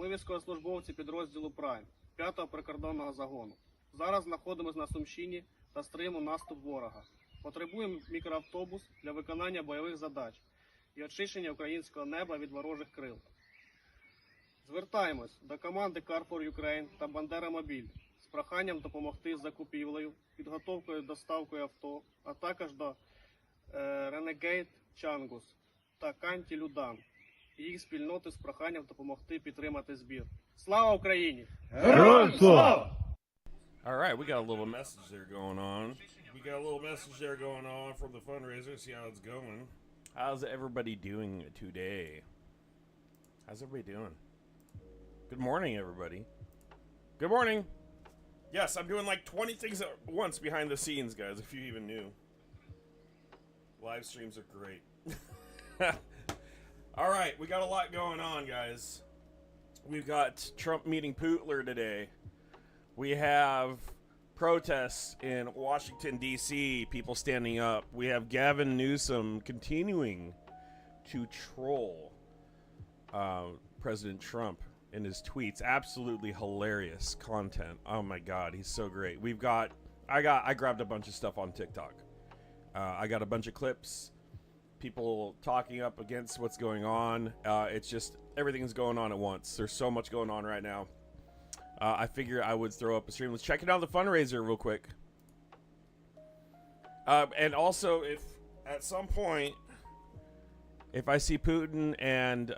Ми військовослужбовці підрозділу Прайм 5-го прикордонного загону. Зараз знаходимося на Сумщині та стримуємо наступ ворога. Потребуємо мікроавтобус для виконання бойових задач і очищення українського неба від ворожих крил. Звертаємось до команди Car for Ukraine та Бандера Мобіль з проханням допомогти з закупівлею, підготовкою доставкою авто, а також до Renegade Changus та Канті Людан і їх спільноти з проханням допомогти підтримати збір. Слава Україні! Героям слава! All right, we got a little message there going on. From the fundraiser. See how it's going. How's everybody doing today? How's everybody doing? Good morning, everybody. Good morning. Yes, I'm doing like 20 things at once behind the scenes, guys, if you even knew. Live streams are great. All right, we got a lot going on, guys. We've got Trump meeting Putler today. We have protests in Washington, D.C., people standing up. We have Gavin Newsom continuing to troll President Trump in his tweets. Absolutely hilarious content. Oh my God, he's so great. I grabbed a bunch of stuff on TikTok. I got a bunch of clips, people talking up against what's going on. It's just everything's going on at once. There's so much going on right now. I figure I would throw up a stream. Let's check it out, the fundraiser real quick. And also, if at some point, if I see Putin and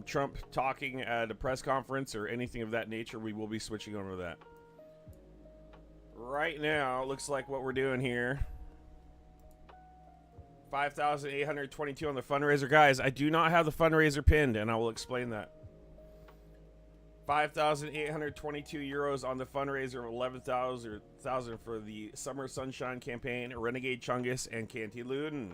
Trump talking at a press conference or anything of that nature, we will be switching over to that. Right now, it looks like what we're doing here. 5,822 on the fundraiser. Guys, I do not have the fundraiser pinned, and I will explain that. 5,822 euros on the fundraiser, 11,000 for the Summer Sunshine campaign, Renegade Chungus, and Canty Luden.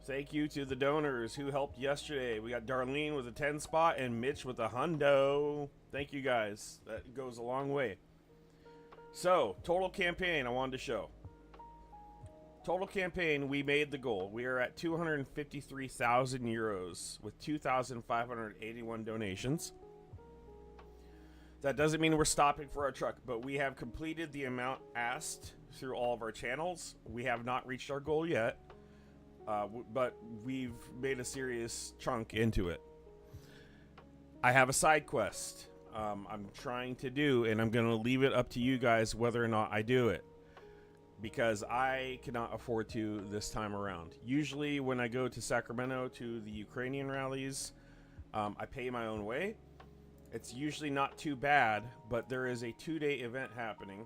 Thank you to the donors who helped yesterday. We got Darlene with a 10 spot and Mitch with a hundo. Thank you guys. That goes a long way. So, total campaign I wanted to show. Total campaign, we made the goal. We are at 253,000 euros with 2,581 donations. That doesn't mean we're stopping for our truck, but we have completed the amount asked through all of our channels. We have not reached our goal yet, but we've made a serious chunk into it. I have a side quest I'm trying to do, and I'm going to leave it up to you guys whether or not I do it, because I cannot afford to this time around. Usually when I go to Sacramento to the Ukrainian rallies, I pay my own way. It's usually not too bad, but there is a 2-day event happening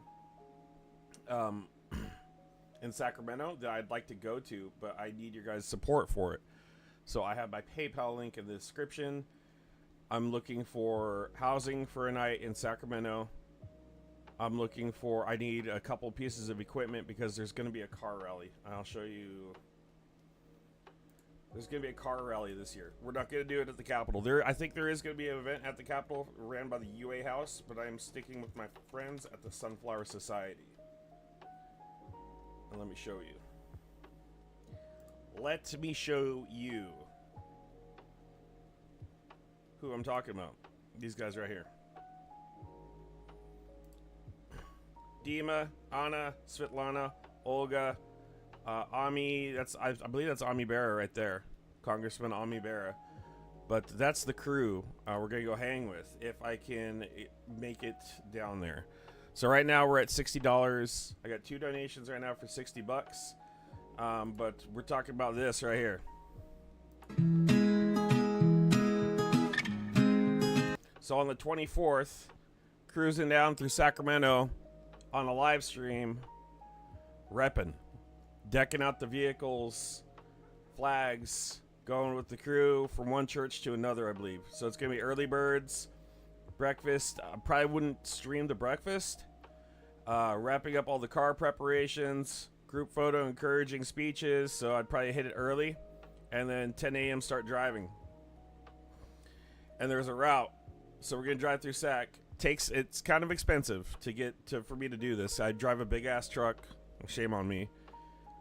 in Sacramento that I'd like to go to, but I need your guys' support for it. So I have my PayPal link in the description. I'm looking for housing for a night in Sacramento. I need a couple pieces of equipment because there's going to be a car rally. I'll show you. There's going to be a car rally this year. We're not going to do it at the Capitol. I think there is going to be an event at the Capitol ran by the UA House, but I'm sticking with my friends at the Sunflower Society. And let me show you. Let me show you who I'm talking about. These guys right here. Dima, Anna, Svetlana, Olga, Ami, I believe that's Ami Bera right there, Congressman Ami Bera. But that's the crew we're gonna go hang with if I can make it down there. So right now we're at $60. I got 2 donations right now for $60. But we're talking about this right here. So on the 24th, cruising down through Sacramento on a live stream, repping. Decking out the vehicles, flags, going with the crew from one church to another, I believe. So it's going to be early birds, breakfast. I probably wouldn't stream the breakfast. Wrapping up all the car preparations, group photo, encouraging speeches. So I'd probably hit it early. And then 10 a.m. start driving. And there's a route. So we're going to drive through Sac. It's kind of expensive for me to do this. I drive a big ass truck. Shame on me.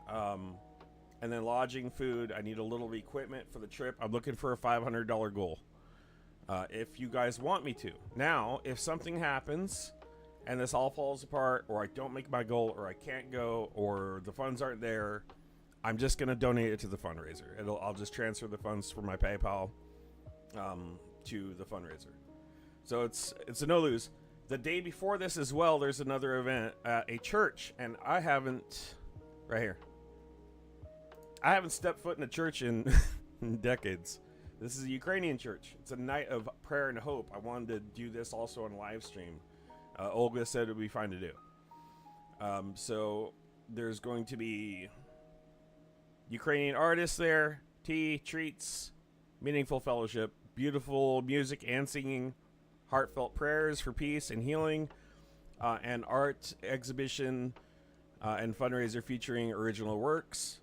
And then lodging, food. I need a little equipment for the trip. I'm looking for a $500 goal. if you guys want me to. Now, if something happens and this all falls apart, or I don't make my goal, or I can't go, or the funds aren't there, I'm just going to donate it to the fundraiser. I'll just transfer the funds from my PayPal to the fundraiser. So it's a no lose. The day before this as well, there's another event at a church, and I haven't stepped foot in a church in decades. This is a Ukrainian church. It's a night of prayer and hope. I wanted to do this also on live stream. Olga said it would be fine to do. So there's going to be Ukrainian artists there, tea, treats, meaningful fellowship, beautiful music and singing, heartfelt prayers for peace and healing, and art exhibition and fundraiser featuring original works.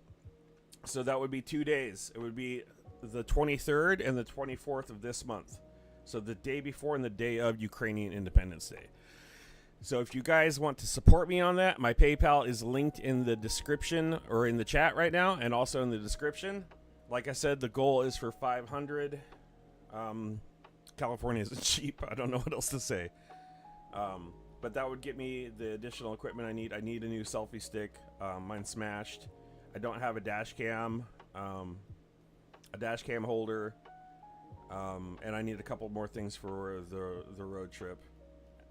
So that would be 2 days. It would be the 23rd and the 24th of this month. So the day before and the day of Ukrainian Independence Day. So if you guys want to support me on that, my PayPal is linked in the description or in the chat right now, and also in the description. Like I said, the goal is for 500. California isn't cheap. I don't know what else to say. But that would get me the additional equipment I need. I need a new selfie stick. Mine's smashed. I don't have a dash cam holder, and I need a couple more things for the road trip.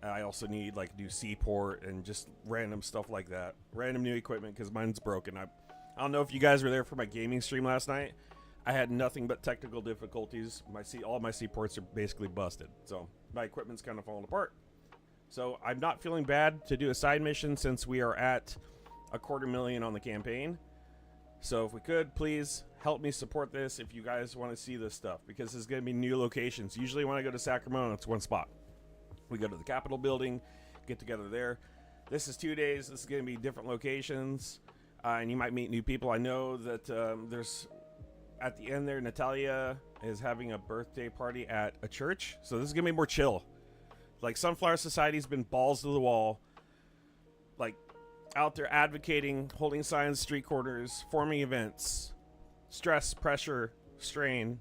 I also need like new seaport and just random stuff like that. Random new equipment because mine's broken. I don't know if you guys were there for my gaming stream last night. I had nothing but technical difficulties. All my seaports are basically busted. So my equipment's kind of falling apart. So I'm not feeling bad to do a side mission since we are at $250,000 on the campaign. So if we could, please help me support this if you guys want to see this stuff, because there's going to be new locations. Usually when I go to Sacramento, it's one spot. We go to the Capitol building, get together there. This is 2 days. This is going to be different locations, and you might meet new people. I know that there's, at the end there, Natalia is having a birthday party at a church. So this is going to be more chill. Like, Sunflower Society's been balls to the wall, like out there advocating, holding signs, street corners, forming events, stress, pressure, strain,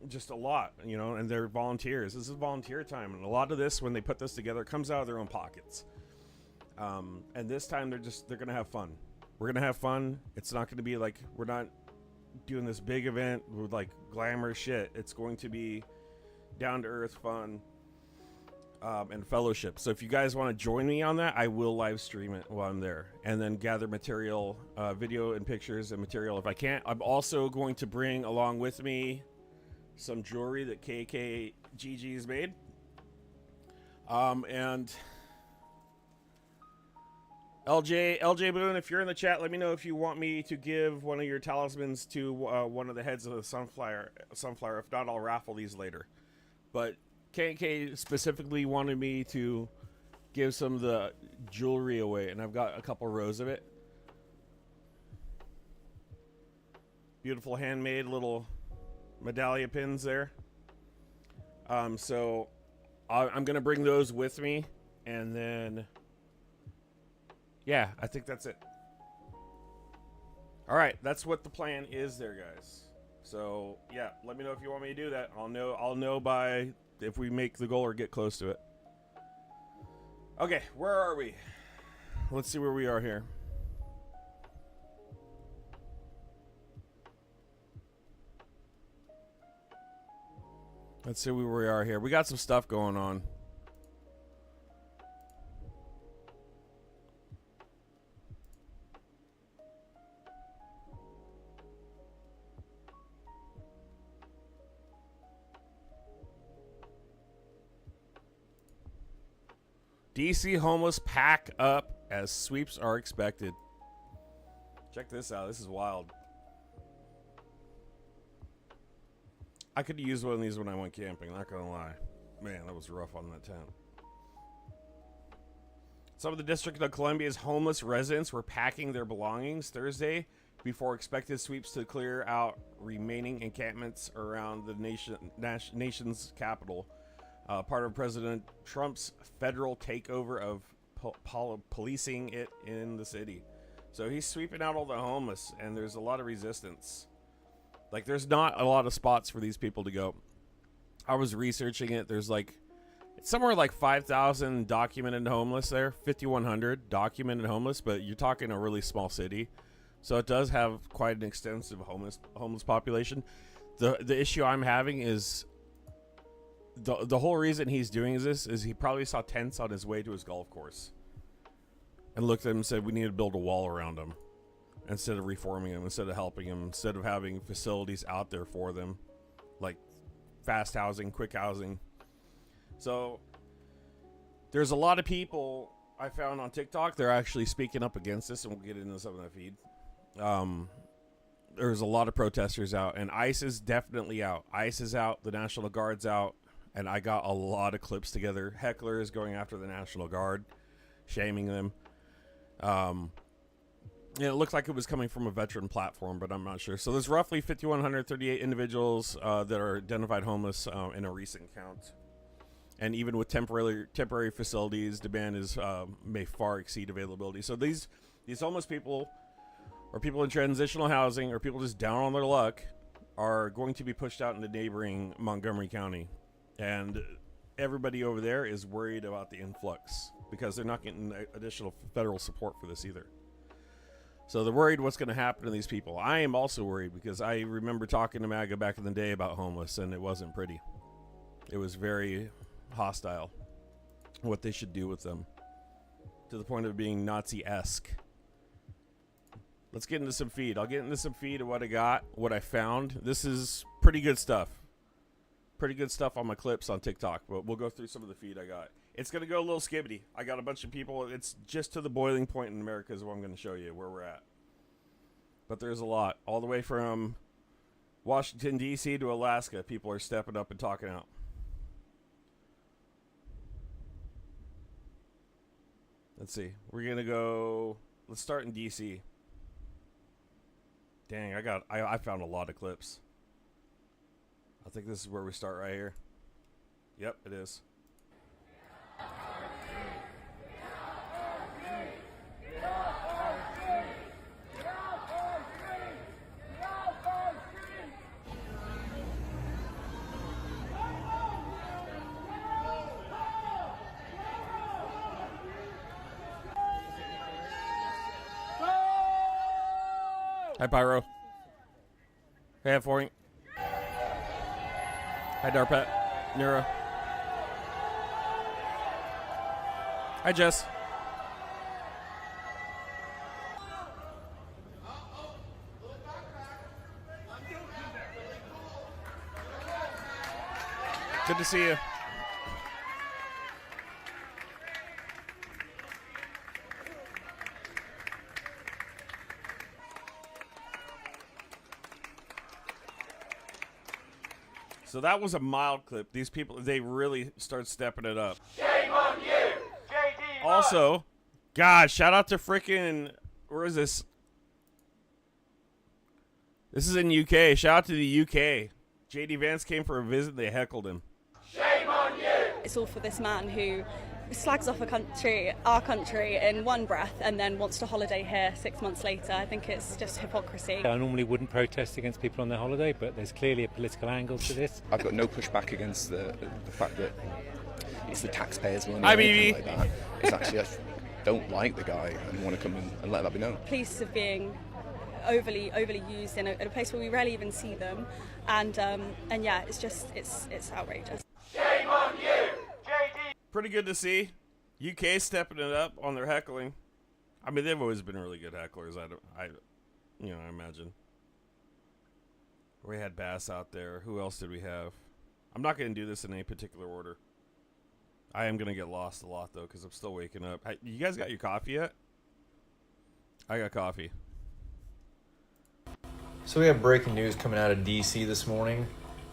just a lot, and they're volunteers. This is volunteer time, and a lot of this, when they put this together, comes out of their own pockets. And this time they're gonna have fun. We're gonna have fun. It's not gonna be like, we're not doing this big event with like glamour shit. It's going to be down to earth fun, and fellowship. So if you guys want to join me on that, I will live stream it while I'm there, and then gather material, video and pictures and material if I can't. I'm also going to bring along with me some jewelry that KKGG's made. And LJ Boone, if you're in the chat, let me know if you want me to give one of your talismans to one of the heads of the Sunflower. If not, I'll raffle these later. But KK specifically wanted me to give some of the jewelry away, and I've got a couple rows of it. Beautiful handmade little medallia pins there. So I'm gonna bring those with me, and then yeah, I think that's it. All right, that's what the plan is there, guys. So yeah, let me know if you want me to do that. I'll know by if we make the goal or get close to it. Okay, where are we? Let's see where we are here. Let's see where we are here. We got some stuff going on. DC homeless pack up as sweeps are expected. Check this out. This is wild. I could use one of these when I went camping, not gonna lie. Man, that was rough on that tent. Some of the District of Columbia's homeless residents were packing their belongings Thursday before expected sweeps to clear out remaining encampments around the nation's capital. Part of President Trump's federal takeover of policing it in the city. So he's sweeping out all the homeless, and there's a lot of resistance. Like, there's not a lot of spots for these people to go. I was researching it. There's like it's somewhere like 5,000 documented homeless there, 5,100 documented homeless, but you're talking a really small city, so it does have quite an extensive homeless population. The issue I'm having is the whole reason he's doing this is he probably saw tents on his way to his golf course and looked at them and said, we need to build a wall around them instead of reforming them, instead of helping them, instead of having facilities out there for them, like fast housing, quick housing. So there's a lot of people I found on TikTok, they're actually speaking up against this, and we'll get into some of that feed. There's a lot of protesters out, and ICE is definitely out. ICE is out, the National Guard's out, and I got a lot of clips together. Heckler is going after the National Guard, shaming them. It looked like it was coming from a veteran platform, but I'm not sure. So there's roughly 5,138 individuals that are identified homeless in a recent count. And even with temporary facilities, demand is may far exceed availability. So these homeless people, or people in transitional housing, or people just down on their luck, are going to be pushed out into neighboring Montgomery County. And everybody over there is worried about the influx because they're not getting additional federal support for this either. So they're worried what's going to happen to these people. I am also worried because I remember talking to MAGA back in the day about homeless, and it wasn't pretty. It was very hostile, what they should do with them, to the point of being Nazi-esque. Let's get into some feed. I'll get into some feed of what I got, what I found. This is pretty good stuff. Pretty good stuff on my clips on TikTok, but we'll go through some of the feed I got. It's going to go a little skibbity. I got a bunch of people. It's just to the boiling point in America is what I'm going to show you where we're at. But there's a lot. All the way from Washington, D.C. to Alaska, people are stepping up and talking out. Let's see. We're going to go... Let's start in D.C. Dang, I found a lot of clips. I think this is where we start right here. Yep, it is. Hi, Pyro. Hey, F4. Hi, Darpet. Nero. Hi, Jess. Good to see you. So that was a mild clip. These people, they really start stepping it up. Shame on you, JD. Also, God, shout out to frickin', where is this? This is in UK. Shout out to the UK. JD Vance came for a visit. They heckled him. Shame on you. It's all for this man who slags off our country in one breath, and then wants to holiday here 6 months later. I think it's just hypocrisy. I normally wouldn't protest against people on their holiday, but there's clearly a political angle to this. I've got no pushback against the fact that it's the taxpayers' money. Hi, or anything BB. like that. It's actually, I don't like the guy and want to come in and let that be known. Police are being overly used in a place where we rarely even see them, and yeah, it's outrageous. Shame on you, JD. Pretty good to see. UK stepping it up on their heckling. I mean, they've always been really good hecklers. I imagine. We had Bass out there. Who else did we have? I'm not going to do this in any particular order. I am going to get lost a lot, though, because I'm still waking up. You guys got your coffee yet? I got coffee. So we have breaking news coming out of D.C. this morning,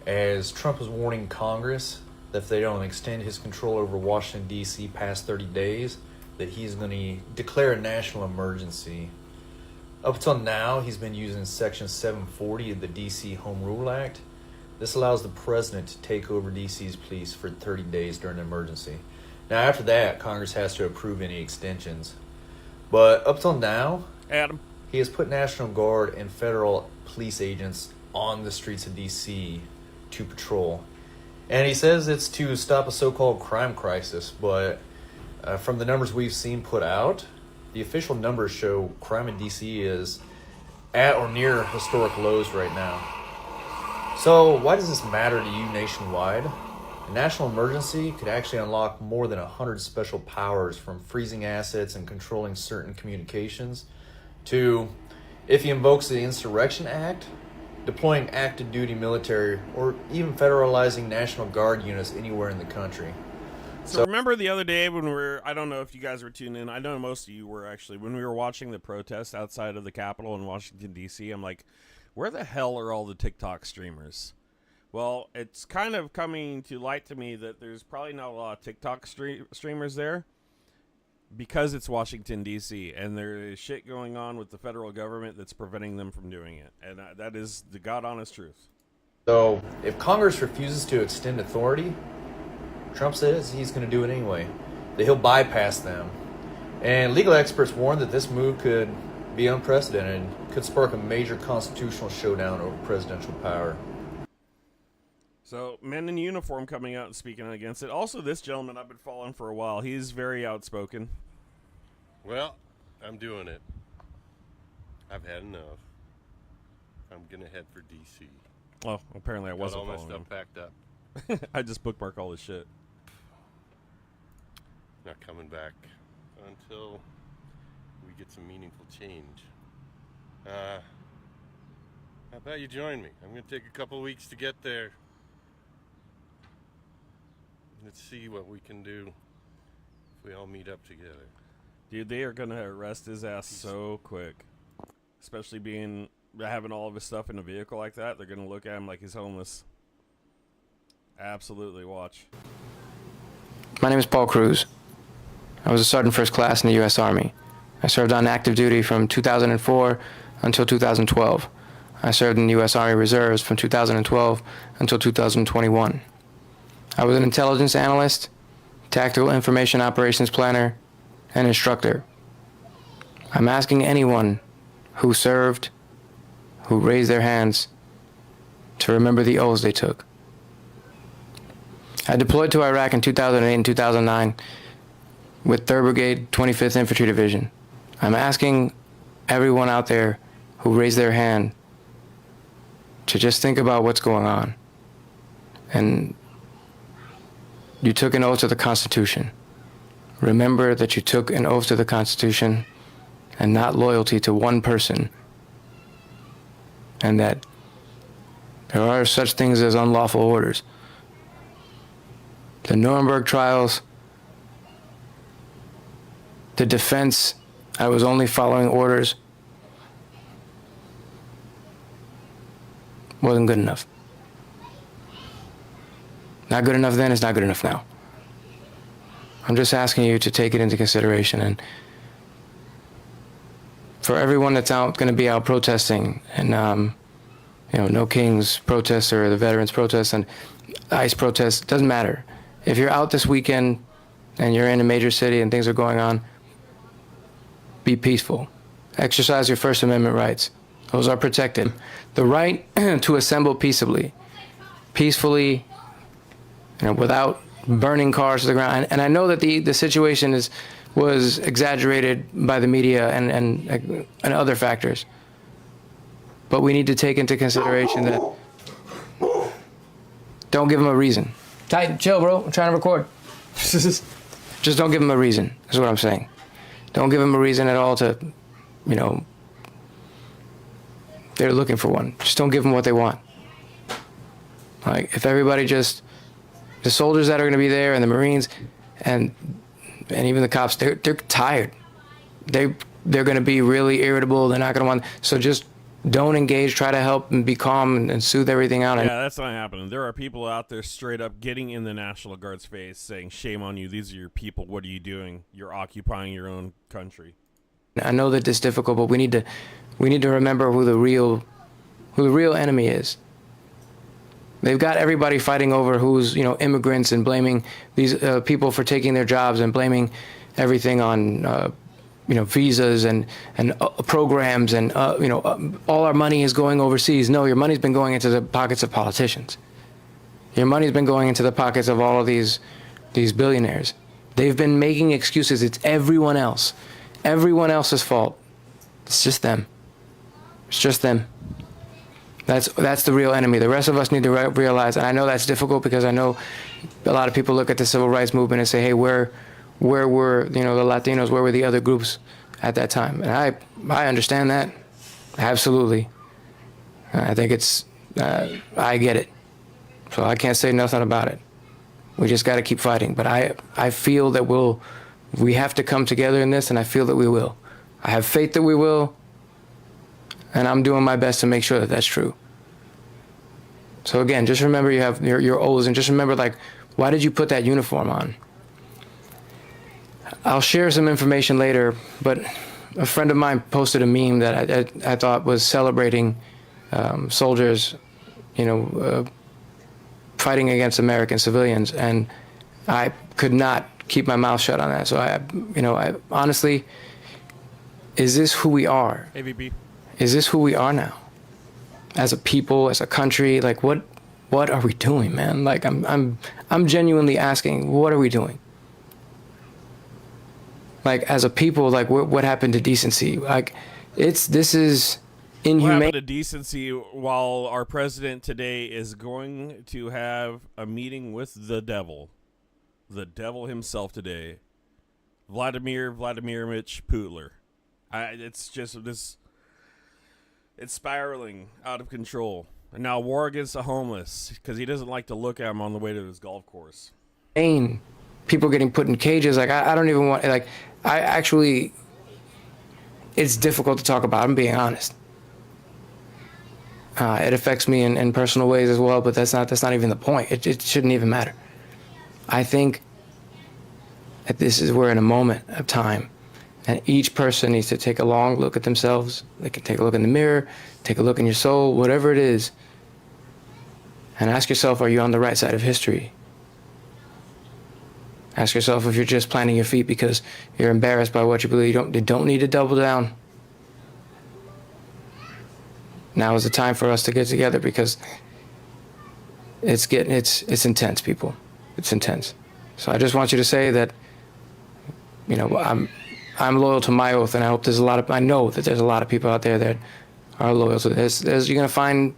as Trump is warning Congress that if they don't extend his control over Washington, D.C. past 30 days, that he's going to declare a national emergency. Up until now, he's been using Section 740 of the D.C. Home Rule Act. This allows the president to take over D.C.'s police for 30 days during an emergency. Now, after that, Congress has to approve any extensions. But up till now, Adam. he has put National Guard and federal police agents on the streets of D.C. to patrol. And he says it's to stop a so-called crime crisis, but from the numbers we've seen put out, the official numbers show crime in D.C. is at or near historic lows right now. So why does this matter to you nationwide? A national emergency could actually unlock more than 100 special powers, from freezing assets and controlling certain communications to, if he invokes the Insurrection Act, deploying active duty military, or even federalizing National Guard units anywhere in the country. So remember the other day when I don't know if you guys were tuning in, I know most of you were actually, when we were watching the protests outside of the Capitol in Washington, D.C., I'm like, where the hell are all the TikTok streamers? Well, it's kind of coming to light to me that there's probably not a lot of TikTok streamers there because it's Washington, D.C., and there is shit going on with the federal government that's preventing them from doing it. And that is the God-honest truth. So if Congress refuses to extend authority, Trump says he's going to do it anyway, that he'll bypass them. And legal experts warn that this move could be unprecedented and could spark a major constitutional showdown over presidential power. So, men in uniform coming out and speaking against it. Also, this gentleman I've been following for a while. He's very outspoken. Well, I'm doing it. I've had enough. I'm gonna head for DC. Well, apparently I Got wasn't all my following stuff him. packed up. I just bookmark all this shit. Not coming back until we get some meaningful change. How about you join me? I'm gonna take a couple weeks to get there. Let's see what we can do if we all meet up together. Dude, they are going to arrest his ass so quick. Especially having all of his stuff in a vehicle like that. They're going to look at him like he's homeless. Absolutely, watch. My name is Paul Cruz. I was a sergeant first class in the U.S. Army. I served on active duty from 2004 until 2012. I served in the U.S. Army Reserves from 2012 until 2021. I was an intelligence analyst, tactical information operations planner, and instructor. I'm asking anyone who served, who raised their hands, to remember the oaths they took. I deployed to Iraq in 2008 and 2009 with 3rd Brigade, 25th Infantry Division. I'm asking everyone out there who raised their hand to just think about what's going on. And you took an oath to the Constitution. Remember that you took an oath to the Constitution and not loyalty to one person. And that there are such things as unlawful orders. The Nuremberg trials, the defense, I was only following orders, wasn't good enough. Not good enough then, it's not good enough now. I'm just asking you to take it into consideration, and for everyone that's going to be out protesting, and No Kings protests or the veterans protests and ICE protests, doesn't matter. If you're out this weekend and you're in a major city and things are going on, be peaceful. Exercise your First Amendment rights. Those are protected. The right to assemble peaceably, without burning cars to the ground. And I know that the situation was exaggerated by the media and other factors. But we need to take into consideration that don't give them a reason. Tight, chill, bro. I'm trying to record. Just don't give them a reason, is what I'm saying. Don't give them a reason at all to, they're looking for one. Just don't give them what they want. Like, if everybody the soldiers that are going to be there and the Marines and even the cops, they're tired. They're going to be really irritable. They're not going to want, so just don't engage, try to help and be calm and soothe everything out. Yeah, that's not happening. There are people out there straight up getting in the National Guard's face saying, shame on you, these are your people, what are you doing? You're occupying your own country. I know that it's difficult, but we need to remember who the real enemy is. They've got everybody fighting over who's, immigrants and blaming these people for taking their jobs and blaming everything on, visas and programs and, all our money is going overseas. No, your money's been going into the pockets of politicians. Your money's been going into the pockets of all of these billionaires. They've been making excuses. It's everyone else. Everyone else's fault. It's just them. It's just them. That's the real enemy. The rest of us need to realize, and I know that's difficult because I know a lot of people look at the civil rights movement and say, hey, where were, the Latinos, where were the other groups at that time? And I understand that. Absolutely. I think I get it. So I can't say nothing about it. We just got to keep fighting. But I feel that we have to come together in this, and I feel that we will. I have faith that we will. And I'm doing my best to make sure that that's true. So again, just remember you have your O's, and just remember, like, why did you put that uniform on? I'll share some information later, but a friend of mine posted a meme that I thought was celebrating soldiers, fighting against American civilians, and I could not keep my mouth shut on that. So I honestly, is this who we are? AVP. Is this who we are now? As a people, as a country, like what are we doing, man? Like I'm genuinely asking, what are we doing? Like as a people, like what happened to decency? Like this is inhumane. What happened to decency while our president today is going to have a meeting with the devil himself today, Vladimir Vladimirovich Putin. It's just this. It's spiraling out of control. And now war against the homeless because he doesn't like to look at them on the way to his golf course. People getting put in cages. Like I don't even want. Like I actually, it's difficult to talk about. I'm being honest. It affects me in personal ways as well, but that's not even the point. It shouldn't even matter. I think that we're in a moment of time. And each person needs to take a long look at themselves. They can take a look in the mirror, take a look in your soul, whatever it is, and ask yourself, are you on the right side of history? Ask yourself if you're just planting your feet because you're embarrassed by what you believe. You don't need to double down. Now is the time for us to get together because it's intense, people. It's intense. So I just want you to say that, I'm loyal to my oath, and I hope I know that there's a lot of people out there that are loyal to this. You're going to find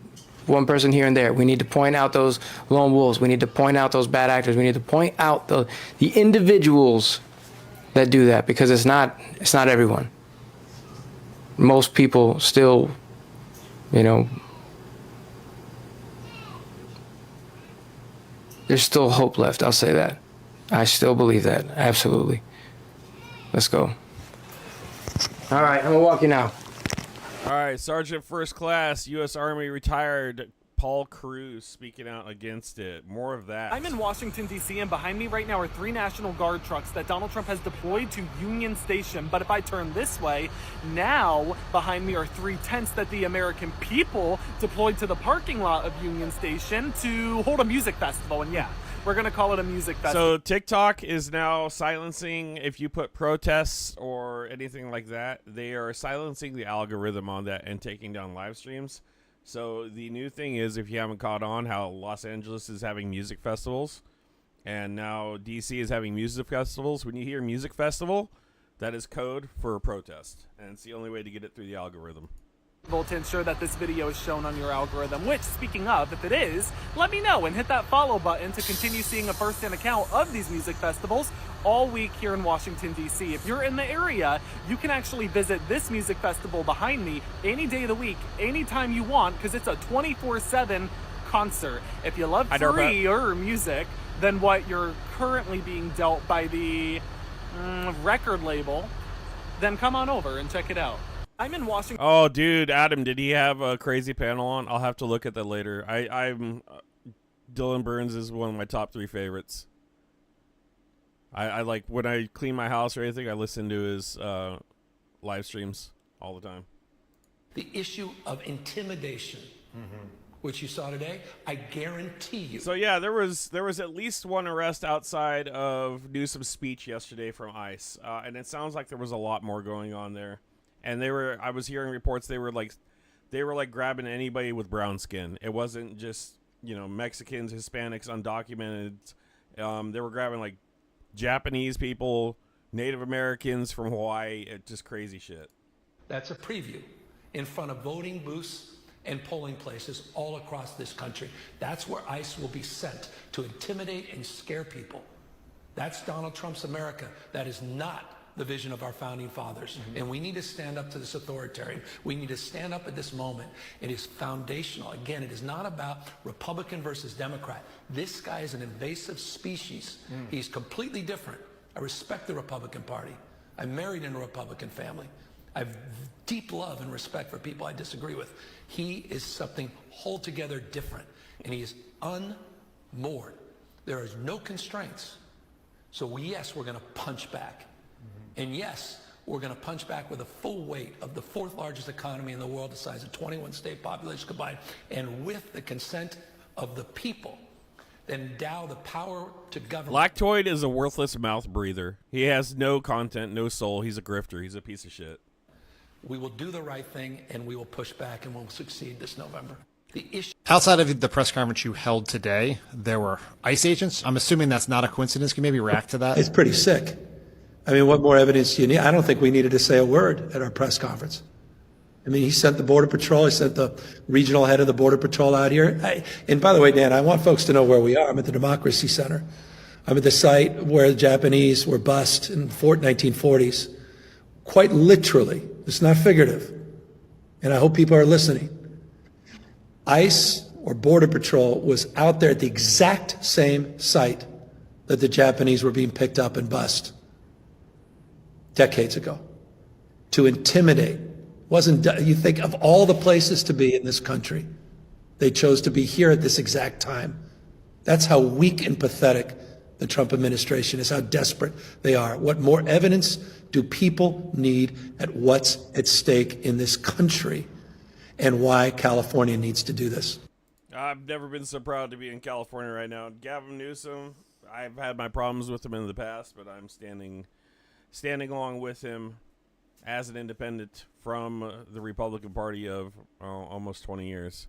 one person here and there. We need to point out those lone wolves. We need to point out those bad actors. We need to point out the individuals that do that because it's not everyone. Most people still, there's still hope left. I'll say that. I still believe that. Absolutely. Let's go. All right, I'm gonna walk you now. All right, Sergeant First Class, U.S. Army retired Paul Cruz speaking out against it. More of that. I'm in Washington, D.C., and behind me right now are 3 National Guard trucks that Donald Trump has deployed to Union Station. But if I turn this way, now behind me are 3 tents that the American people deployed to the parking lot of Union Station to hold a music festival. And yeah, we're going to call it a music festival. So TikTok is now silencing, if you put protests or anything like that, they are silencing the algorithm on that and taking down live streams. So the new thing is, if you haven't caught on, how Los Angeles is having music festivals and now DC is having music festivals. When you hear music festival, that is code for a protest. And it's the only way to get it through the algorithm. To ensure that this video is shown on your algorithm, which, speaking of, if it is, let me know and hit that follow button to continue seeing a first-hand account of these music festivals all week here in Washington, D.C. If you're in the area, you can actually visit this music festival behind me any day of the week, anytime you want, because it's a 24/7 concert. If you love freer music than what you're currently being dealt by the record label, then come on over and check it out. I'm in Washington. Oh, dude, Adam, did he have a crazy panel on? I'll have to look at that later. I'm Dylan Burns is one of my top 3 favorites. I like when I clean my house or anything, I listen to his live streams all the time. The issue of intimidation, which you saw today, I guarantee you. So yeah, there was at least one arrest outside of Newsom's speech yesterday from ICE, and it sounds like there was a lot more going on there. And I was hearing reports they were like grabbing anybody with brown skin. It wasn't just Mexicans, Hispanics, undocumented. They were grabbing like Japanese people, Native Americans from Hawaii. Just crazy shit. That's a preview in front of voting booths and polling places all across this country. That's where ICE will be sent to intimidate and scare people. That's Donald Trump's America. That is not the vision of our founding fathers. And we need to stand up to this authoritarian. We need to stand up at this moment. It is foundational. Again, it is not about Republican versus Democrat. This guy is an invasive species. He's completely different. I respect the Republican Party. I'm married in a Republican family. I have deep love and respect for people I disagree with. He is something altogether different, and he is unmoored. There is no constraints. So yes, we're going to punch back. And yes, we're going to punch back with the full weight of the fourth largest economy in the world, the size of 21 state populations combined, and with the consent of the people, endow the power to govern. Lactoid is a worthless mouth breather. He has no content, no soul. He's a grifter. He's a piece of shit. We will do the right thing, and we will push back, and we'll succeed this November. The issue. Outside of the press conference you held today, there were ICE agents. I'm assuming that's not a coincidence. Can you maybe react to that? It's pretty sick. I mean, what more evidence do you need? I don't think we needed to say a word at our press conference. I mean, he sent the Border Patrol. He sent the regional head of the Border Patrol out here. And by the way, Dan, I want folks to know where we are. I'm at the Democracy Center. I'm at the site where the Japanese were bussed in the 1940s. Quite literally. It's not figurative. And I hope people are listening. ICE or Border Patrol was out there at the exact same site that the Japanese were being picked up and bussed decades ago to intimidate. You think of all the places to be in this country, they chose to be here at this exact time. That's how weak and pathetic the Trump administration is, how desperate they are. What more evidence do people need at what's at stake in this country and why California needs to do this? I've never been so proud to be in California right now. Gavin Newsom, I've had my problems with him in the past, but I'm standing along with him as an independent from the Republican Party of almost 20 years.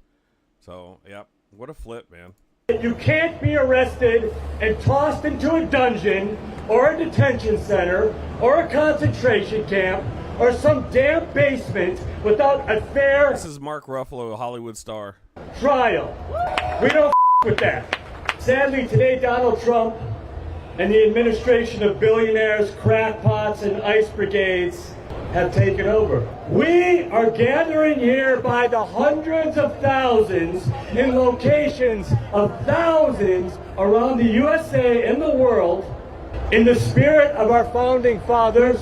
So, yep, what a flip, man. You can't be arrested and tossed into a dungeon or a detention center or a concentration camp or some damn basement without a fair... This is Mark Ruffalo, a Hollywood star. ...trial. We don't with that. Sadly, today Donald Trump and the administration of billionaires, crackpots, and ICE brigades have taken over. We are gathering here by the hundreds of thousands in locations of thousands around the USA and the world in the spirit of our founding fathers,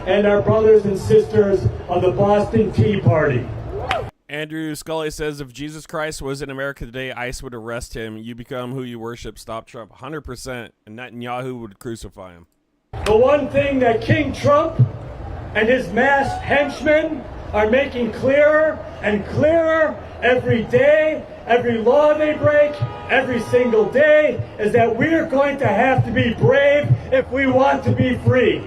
and our brothers and sisters of the Boston Tea Party. Andrew Scully says, if Jesus Christ was in America today, ICE would arrest him. You become who you worship. Stop Trump. 100%. And Netanyahu would crucify him. The one thing that King Trump and his masked henchmen are making clearer and clearer every day, every law they break, every single day, is that we're going to have to be brave if we want to be free.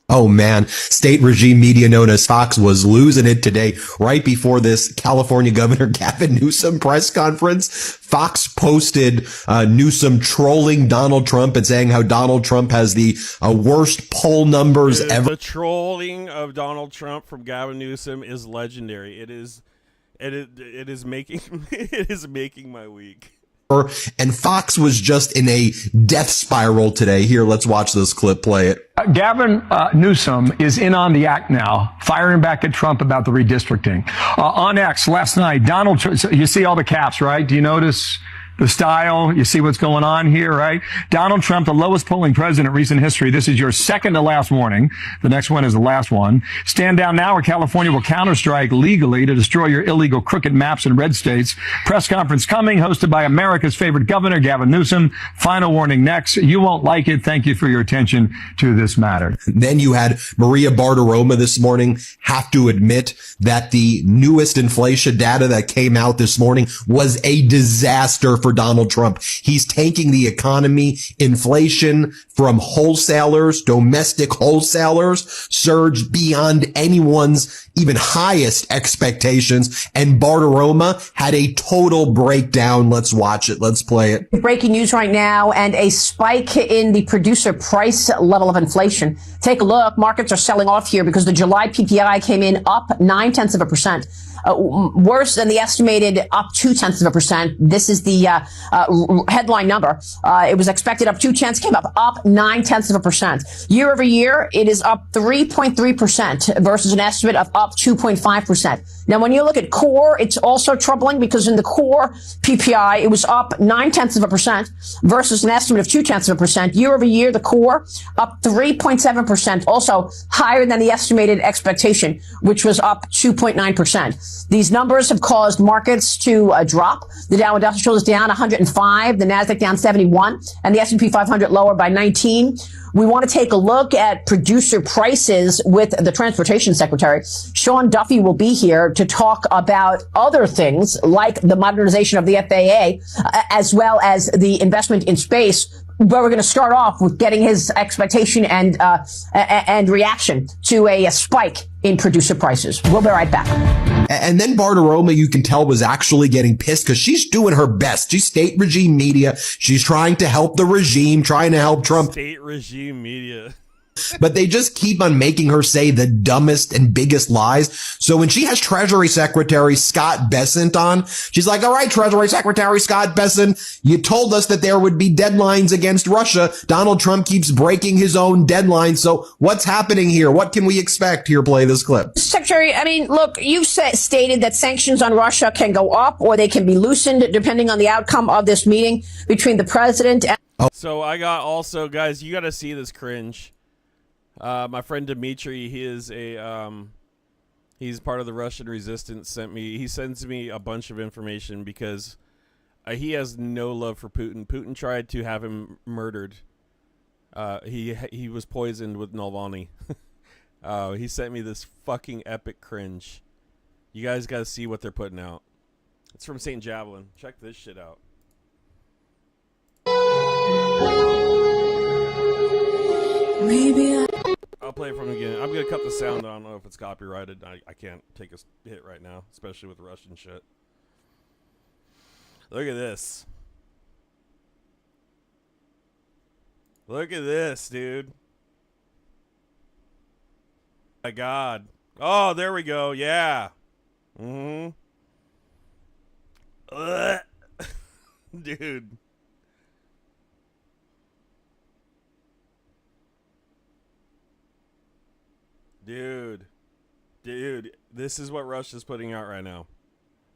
Oh man, state regime media known as Fox was losing it today. Right before this California Governor Gavin Newsom press conference, Fox posted Newsom trolling Donald Trump and saying how Donald Trump has the worst poll numbers ever. The trolling of Donald Trump from Gavin Newsom is legendary. It is making my week. And Fox was just in a death spiral today. Here, let's watch this clip, play it. Gavin Newsom is in on the act now, firing back at Trump about the redistricting. On X last night, Donald Trump, you see all the caps, right? Do you notice the style? You see what's going on here, right? Donald Trump, the lowest polling president in recent history. This is your second to last warning. The next one is the last one. Stand down now or California will counterstrike legally to destroy your illegal crooked maps in red states. Press conference coming, hosted by America's favorite governor, Gavin Newsom. Final warning next. You won't like it. Thank you for your attention to this matter. Then you had Maria Bartiromo this morning have to admit that the newest inflation data that came out this morning was a disaster for Donald Trump. He's tanking the economy. Inflation from wholesalers, domestic wholesalers, surged beyond anyone's even highest expectations. And Bartiromo had a total breakdown. Let's watch it. Let's play it. Breaking news right now, and a spike in the producer price level of inflation. Take a look. Markets are selling off here because the July PPI came in up 0.9%. Worse than the estimated up 0.2%. This is the headline number. It was expected up 0.2, came up 0.9%. Year over year, it is up 3.3% versus an estimate of up 2.5%. Now, when you look at core, it's also troubling because in the core PPI, it was up 0.9% versus an estimate of 0.2%. Year over year, the core up 3.7%, also higher than the estimated expectation, which was up 2.9%. These numbers have caused markets to drop. The Dow Industrial is down 105, the Nasdaq down 71, and the S&P 500 lower by 19. We want to take a look at producer prices with the Transportation Secretary. Sean Duffy will be here to talk about other things like the modernization of the FAA, as well as the investment in space. But we're going to start off with getting his expectation and reaction to a spike in producer prices. We'll be right back. And then Bartiromo, you can tell, was actually getting pissed because she's doing her best. She's state regime media. She's trying to help the regime, trying to help Trump. State regime media. But they just keep on making her say the dumbest and biggest lies. So when she has Treasury Secretary Scott Bessent on, she's like, all right, Treasury Secretary Scott Bessent, you told us that there would be deadlines against Russia. Donald Trump keeps breaking his own deadlines. So what's happening here? What can we expect? Here, play this clip. Secretary, I mean, look, you stated that sanctions on Russia can go up or they can be loosened depending on the outcome of this meeting between the president and... So I got also, guys, you got to see this cringe. My friend Dimitri, he is he's part of the Russian resistance. He sends me a bunch of information because he has no love for Putin. Putin tried to have him murdered. He was poisoned with Navalny. He sent me this fucking epic cringe. You guys got to see what they're putting out. It's from St. Javelin. Check this shit out. Maybe I'll play it from the beginning. I'm going to cut the sound. I don't know if it's copyrighted. I can't take a hit right now, especially with Russian shit. Look at this. Look at this, dude. My God. Oh, there we go. Yeah. Mm-hmm. Dude. Dude, this is what Russia's putting out right now.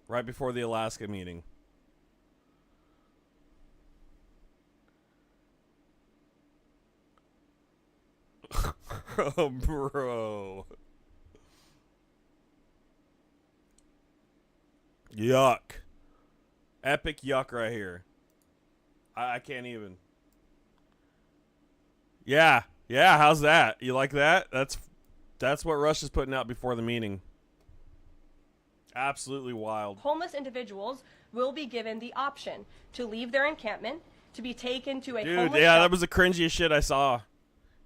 Right before the Alaska meeting. Oh, bro. Yuck. Epic yuck right here. I can't even. Yeah, how's that? You like that? That's what Russia's putting out before the meeting. Absolutely wild. Homeless individuals will be given the option to leave their encampment, to be taken to a homeless that was the cringiest shit I saw.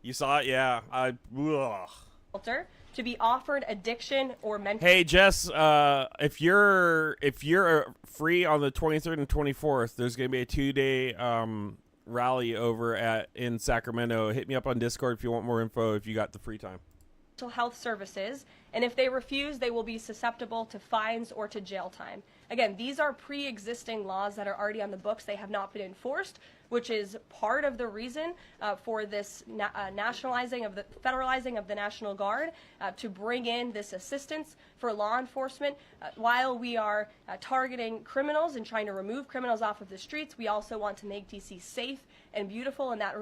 You saw it? Yeah. shelter, to be offered addiction or mental. Hey Jess, if you're free on the 23rd and 24th, there's gonna be a 2-day rally over in Sacramento. Hit me up on Discord if you want more info. If you got the free time. Health services, and if they refuse, they will be susceptible to fines or to jail time. Again, these are pre-existing laws that are already on the books. They have not been enforced, which is part of the reason for this federalizing of the National Guard to bring in this assistance for law enforcement. While we are targeting criminals and trying to remove criminals off of the streets, we also want to make DC safe and beautiful, and that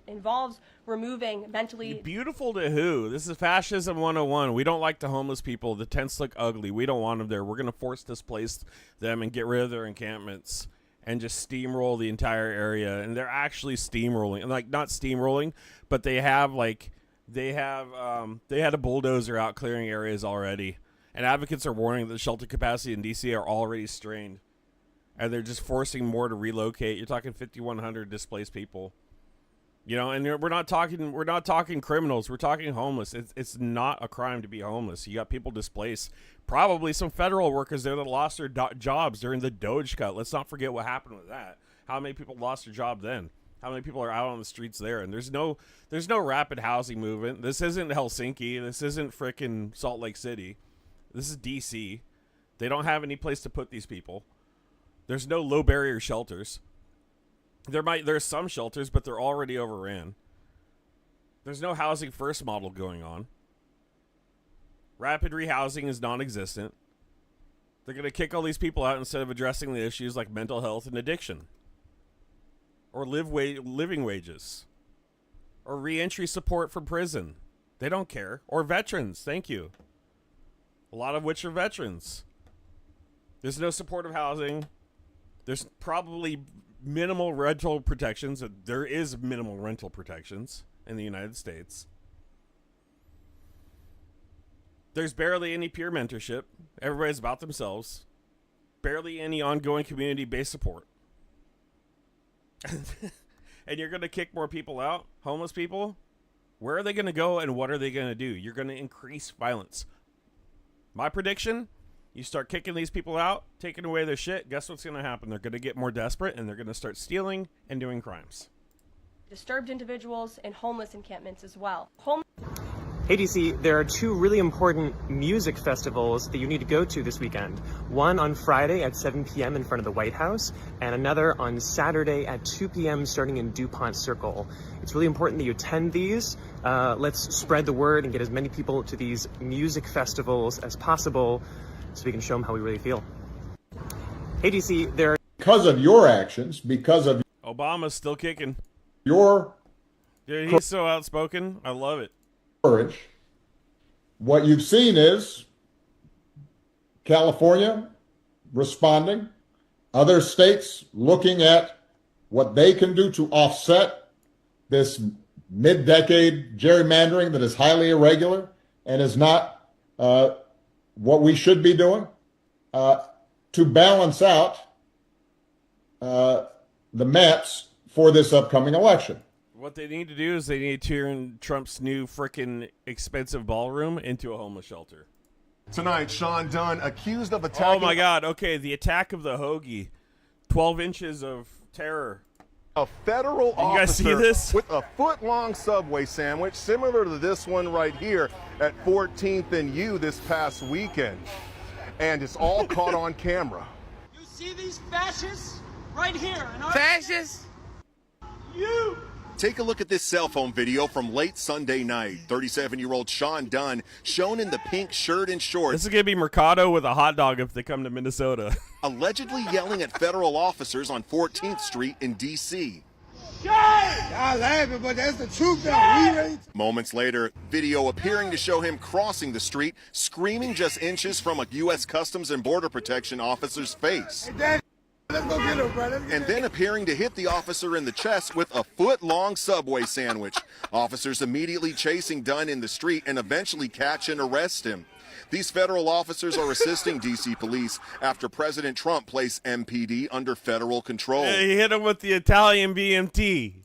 involves removing mentally... Beautiful to who? This is fascism 101. We don't like the homeless people. The tents look ugly. We don't want them there. We're going to force displace them and get rid of their encampments and just steamroll the entire area. And they're actually steamrolling. Like, not steamrolling, but they had a bulldozer out clearing areas already. And advocates are warning that the shelter capacity in D.C. are already strained. and they're just forcing more to relocate. You're talking 5,100 displaced people. You know, and we're not talking criminals. We're talking homeless. It's not a crime to be homeless. You got people displaced. Probably some federal workers there that lost their jobs during the Doge cut. Let's not forget what happened with that. How many people lost their job then? How many people are out on the streets there? And there's no rapid housing movement. This isn't Helsinki. This isn't frickin' Salt Lake City. This is DC. They don't have any place to put these people. There's no low barrier shelters. There's some shelters, but they're already overran. There's no housing first model going on. Rapid rehousing is non-existent. They're going to kick all these people out instead of addressing the issues like mental health and addiction. Or living wages. Or reentry support from prison. They don't care. Or veterans, thank you. A lot of which are veterans. There's no supportive housing. There's probably minimal rental protections. There is minimal rental protections in the United States. There's barely any peer mentorship. Everybody's about themselves. Barely any ongoing community-based support. And you're going to kick more people out? Homeless people? Where are they going to go and what are they going to do? You're going to increase violence. My prediction, you start kicking these people out, taking away their shit, guess what's going to happen? They're going to get more desperate and they're going to start stealing and doing crimes. Disturbed individuals and homeless encampments as well. Hey DC, there are two really important music festivals that you need to go to this weekend. One on Friday at 7 p.m. in front of the White House, and another on Saturday at 2 p.m. starting in DuPont Circle. It's really important that you attend these. Let's spread the word and get as many people to these music festivals as possible so we can show them how we really feel. Hey DC, there are... Because of your actions, because of... Obama's still kicking. Your... Dude, he's so outspoken. I love it. Courage. What you've seen is California responding, other states looking at what they can do to offset this mid-decade gerrymandering that is highly irregular and is not what we should be doing to balance out the maps for this upcoming election. What they need to do is they need to turn Trump's new frickin' expensive ballroom into a homeless shelter. Tonight, Sean Dunn accused of attacking... Oh my God, okay, the attack of the hoagie. 12 inches of terror. A federal officer, you guys see this? With a foot-long Subway sandwich similar to this one right here at 14th and U this past weekend. And it's all caught on camera. You see these fascists right here? Fascists? You! Take a look at this cell phone video from late Sunday night. 37-year-old Sean Dunn, shown in the pink shirt and shorts. This is going to be Mercado with a hot dog if they come to Minnesota. Allegedly yelling at federal officers on 14th Street in D.C. Y'all laughing, but that's the truth now. Moments later, video appearing to show him crossing the street, screaming just inches from a U.S. Customs and Border Protection officer's face. Let's go get him, bro. And then appearing to hit the officer in the chest with a foot-long Subway sandwich. Officers immediately chasing Dunn in the street and eventually catch and arrest him. These federal officers are assisting D.C. police after President Trump placed MPD under federal control. He hit him with the Italian BMT.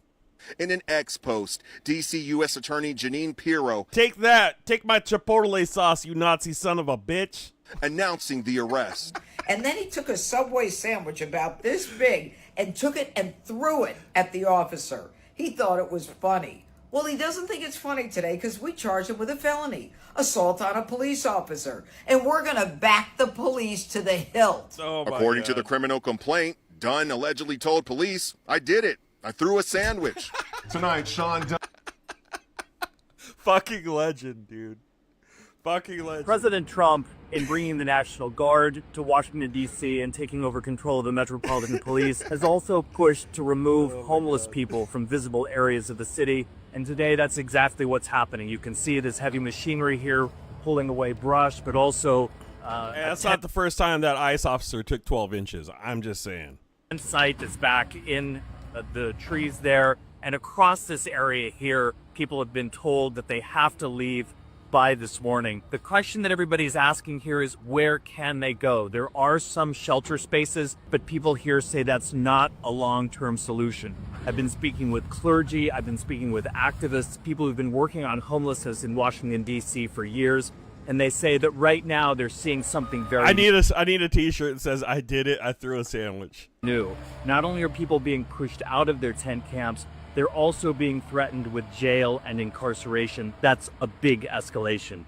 In an X post, D.C. U.S. Attorney Janine Pirro. Take that. Take my Chipotle sauce, you Nazi son of a bitch. Announcing the arrest. And then he took a Subway sandwich about this big and took it and threw it at the officer. He thought it was funny. Well, he doesn't think it's funny today because we charged him with a felony, assault on a police officer. And we're going to back the police to the hilt. According to the criminal complaint, Dunn allegedly told police, "I did it. I threw a sandwich." Tonight, Sean Dunn. Fucking legend, dude. Fucking legend. President Trump, in bringing the National Guard to Washington, D.C. and taking over control of the Metropolitan Police, has also pushed to remove homeless people from visible areas of the city. And today, that's exactly what's happening. You can see this heavy machinery here pulling away brush, but also... that's not the first time that ICE officer took 12 inches. I'm just saying. Site that's back in the trees there. And across this area here, people have been told that they have to leave by this warning. The question that everybody's asking here is, where can they go? There are some shelter spaces, but people here say that's not a long-term solution. I've been speaking with clergy, I've been speaking with activists, people who've been working on homelessness in Washington, D.C. for years, and they say that right now they're seeing something very I need a t-shirt that says, "I did it, I threw a sandwich." new. Not only are people being pushed out of their tent camps, they're also being threatened with jail and incarceration. That's a big escalation.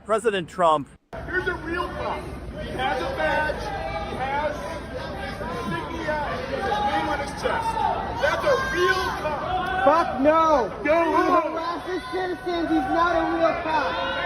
President Trump. Here's a real cop. He has a badge. He has insignia and his name on his chest. That's a real cop. Fuck no. He harasses citizens. He's not a real cop.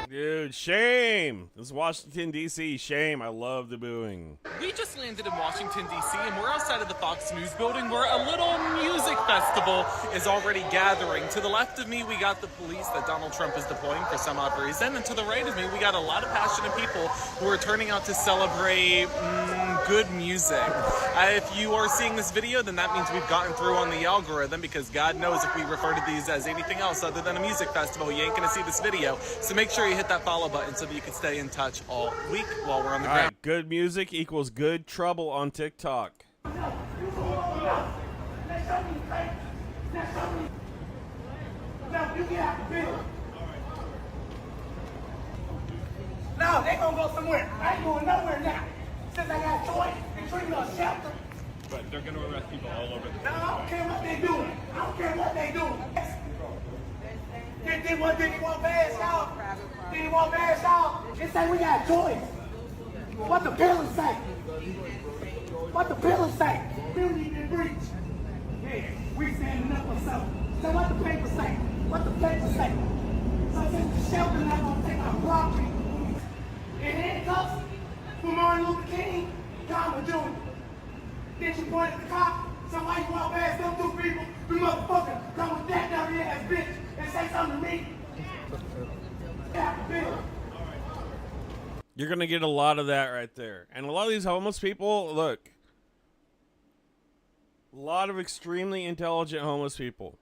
Dude, shame. This is Washington, D.C. Shame. I love the booing. We just landed in Washington, D.C., and we're outside of the Fox News building where a little music festival is already gathering. To the left of me, we got the police that Donald Trump is deploying for some odd reason, and to the right of me, we got a lot of passionate people who are turning out to celebrate good music. If you are seeing this video, then that means we've gotten through on the algorithm, because God knows if we refer to these as anything else other than a music festival, you ain't gonna see this video. So make sure you hit that follow button so that you can stay in touch all week while we're on the All ground. right, good music equals good trouble on TikTok. No, they gonna go somewhere. I ain't going nowhere now. Since I got choice, they treat me a shelter. But they're going to arrest people all over the No, I don't care what they doing. I don't care what they doing. Did he want bags out? Did he want bags out? They say we got choice. What the pillars say? What the pillars say? Building been breached. Yeah, we standing up for something. So what the paper say? What the paper say? So since the shelter not gonna take our property, in handcuffs for Martin Luther King, Thomas Jr. Then she pointed at the cop. So why you walk past them two people? You motherfucker come with that dirty ass bitch and say something to me. You're going to get a lot of that right there. And a lot of these homeless people, look, a lot of extremely intelligent homeless people.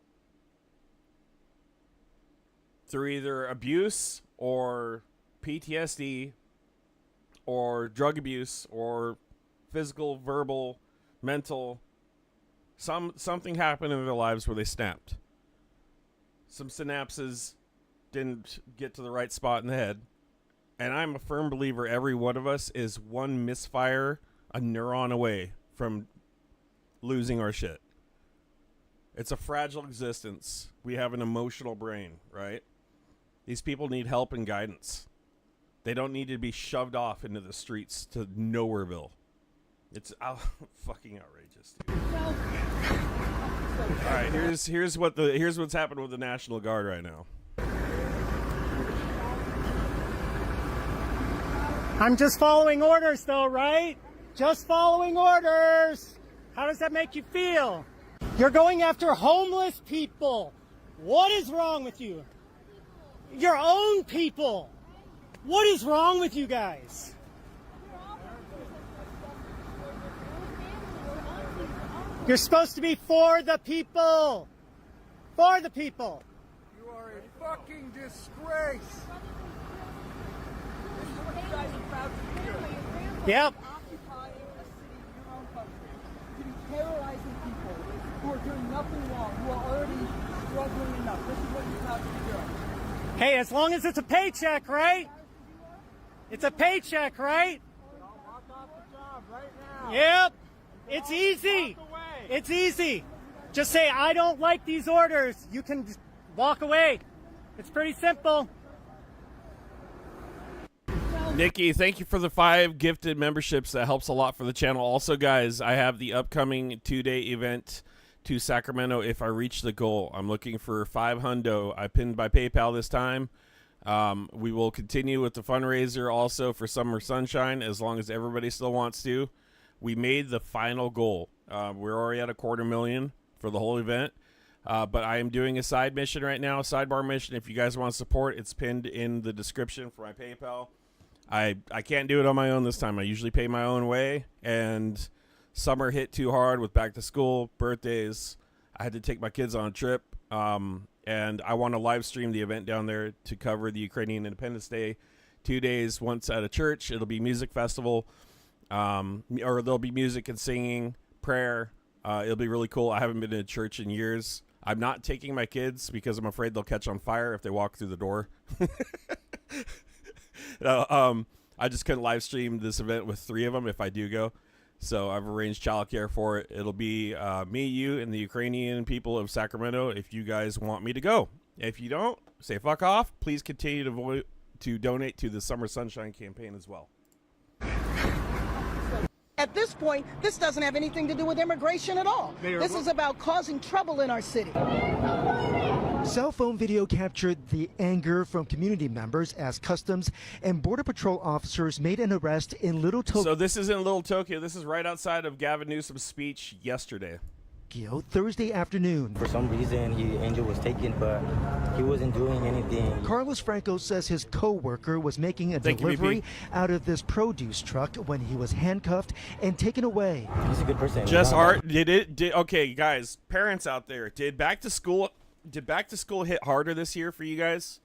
Through either abuse or PTSD or drug abuse or physical, verbal, mental, something happened in their lives where they snapped. Some synapses didn't get to the right spot in the head. And I'm a firm believer every one of us is one misfire, a neuron away from losing our shit. It's a fragile existence. We have an emotional brain, right? These people need help and guidance. They don't need to be shoved off into the streets to Nowhereville. It's fucking outrageous, dude. All right, here's what's happened with the National Guard right now. I'm just following orders, though, right? Just following orders. How does that make you feel? You're going after homeless people. What is wrong with you? Your own people. What is wrong with you guys? You're supposed to be for the people. For the people. You are a fucking disgrace. This is what you guys are proud to do. Yep. Occupying a city in your own country. To be terrorizing people who are doing nothing wrong, who are already struggling enough. This is what you're proud to be doing. Hey, as long as it's a paycheck, right? It's a paycheck, right? Walk off the job right now. Yep. It's easy. It's easy. Just say, I don't like these orders. You can just walk away. It's pretty simple. Nikki, thank you for the 5 gifted memberships. That helps a lot for the channel. Also, guys, I have the upcoming 2-day event to Sacramento if I reach the goal. I'm looking for $500. I pinned by PayPal this time. We will continue with the fundraiser also for Summer Sunshine as long as everybody still wants to. We made the final goal. We're already at $250,000 for the whole event. But I am doing a side mission right now, sidebar mission. If you guys want to support, it's pinned in the description for my PayPal. I can't do it on my own this time. I usually pay my own way, and summer hit too hard with back to school, birthdays. I had to take my kids on a trip, and I want to live stream the event down there to cover the Ukrainian Independence Day. 2 days, once at a church. It'll be music festival, or there'll be music and singing, prayer. It'll be really cool. I haven't been to a church in years. I'm not taking my kids because I'm afraid they'll catch on fire if they walk through the door. I just couldn't live stream this event with 3 of them if I do go. So I've arranged childcare for it. It'll be me, you, and the Ukrainian people of Sacramento if you guys want me to go. If you don't, say fuck off. Please continue to donate to the Summer Sunshine campaign as well. At this point, this doesn't have anything to do with immigration at all. This is about causing trouble in our city. Cell phone video captured the anger from community members as Customs and Border Patrol officers made an arrest in Little Tokyo. So this isn't Little Tokyo. This is right outside of Gavin Newsom's speech yesterday. Thursday afternoon. For some reason, Angel was taken, but he wasn't doing anything. Carlos Franco says his co-worker was making a delivery out of this produce truck when he was handcuffed and taken away. He's a good person. Okay, guys, parents out there, did back to school hit harder this year for you guys?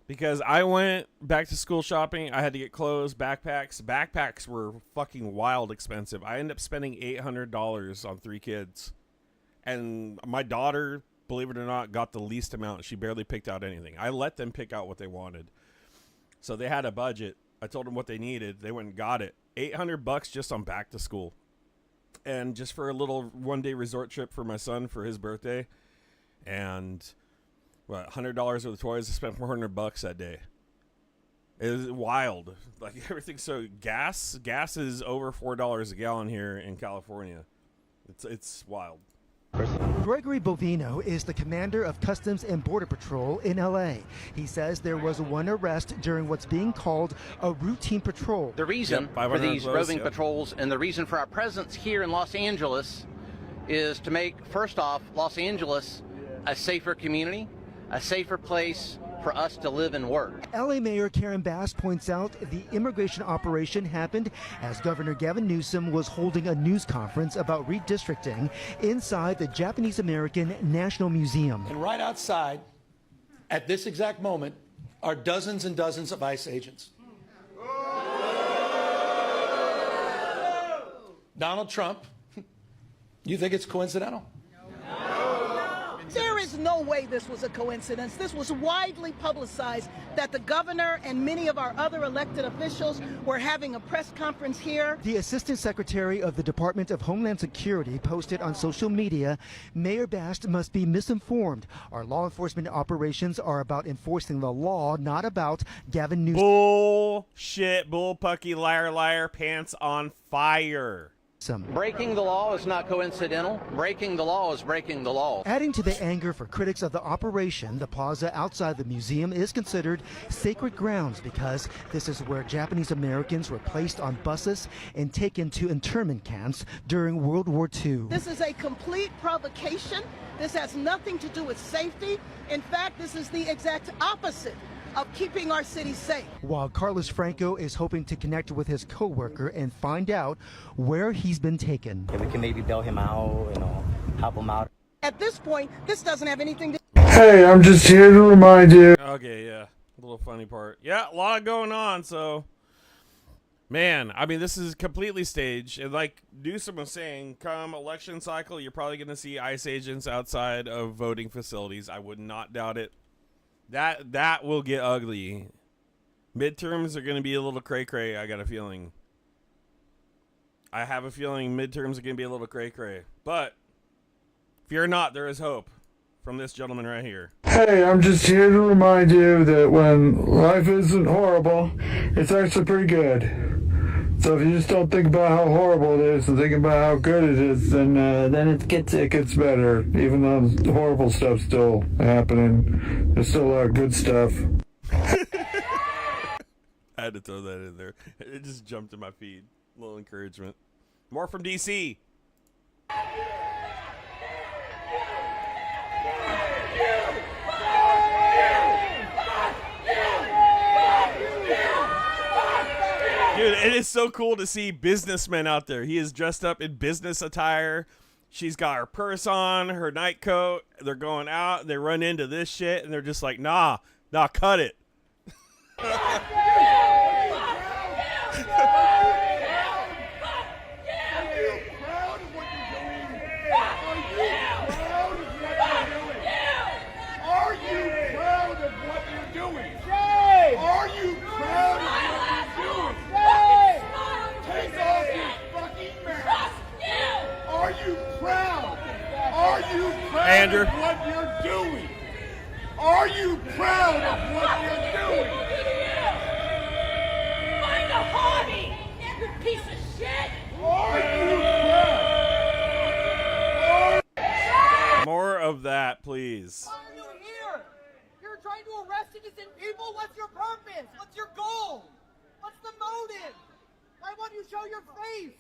Because I went back to school shopping. I had to get clothes, backpacks. Backpacks were fucking wild expensive. I ended up spending $800 on 3 kids. And my daughter, believe it or not, got the least amount. She barely picked out anything. I let them pick out what they wanted. So they had a budget. I told them what they needed. They went and got it. $800 just on back to school. And just for a little one-day resort trip for my son for his birthday. And $100 worth of toys. I spent $400 that day. It was wild. Like everything's so gas is over $4 a gallon here in California. It's wild. Gregory Bovino is the commander of Customs and Border Patrol in LA. He says there was one arrest during what's being called a routine patrol. The reason for these roving patrols and the reason for our presence here in Los Angeles is to make, first off, Los Angeles a safer community, a safer place for us to live and work. LA Mayor Karen Bass points out the immigration operation happened as Governor Gavin Newsom was holding a news conference about redistricting inside the Japanese American National Museum. And right outside, at this exact moment, are dozens and dozens of ICE agents. Donald Trump, you think it's coincidental? There is no way this was a coincidence. This was widely publicized that the governor and many of our other elected officials were having a press conference here. The Assistant Secretary of the Department of Homeland Security posted on social media, Mayor Bast must be misinformed. Our law enforcement operations are about enforcing the law, not about Gavin Newsom. Bullshit, bullpucky, liar, liar, pants on fire. Breaking the law is not coincidental. Breaking the law is breaking the law. Adding to the anger for critics of the operation, the plaza outside the museum is considered sacred grounds because this is where Japanese Americans were placed on buses and taken to internment camps during World War II. This is a complete provocation. This has nothing to do with safety. In fact, this is the exact opposite of keeping our city safe. While Carlos Franco is hoping to connect with his co-worker and find out where he's been taken. If we can maybe bail him out, help him out. At this point, this doesn't have anything to... Hey, I'm just here to remind you. Okay, yeah. A little funny part. Yeah, a lot going on, so... Man, I mean, this is completely staged. And like Newsom was saying, come election cycle, you're probably going to see ICE agents outside of voting facilities. I would not doubt it. That will get ugly. Midterms are going to be a little cray-cray, I got a feeling. I have a feeling midterms are going to be a little cray-cray. But, fear not, there is hope from this gentleman right here. Hey, I'm just here to remind you that when life isn't horrible, it's actually pretty good. So if you just don't think about how horrible it is and think about how good it is, then it gets better. Even though the horrible stuff's still happening, there's still a lot of good stuff. I had to throw that in there. It just jumped in my feed. A little encouragement. More from DC. Dude, it is so cool to see businessmen out there. He is dressed up in business attire. She's got her purse on, her night coat. They're going out. They run into this shit, and they're just like, nah, cut it. Andrew. Of what you're doing? Are you proud of what you're doing? Find a hobby, you piece of shit! Are you proud? More of that, please. Why are you here? You're trying to arrest innocent people? What's your purpose? What's your goal? What's the motive? Why won't you show your face?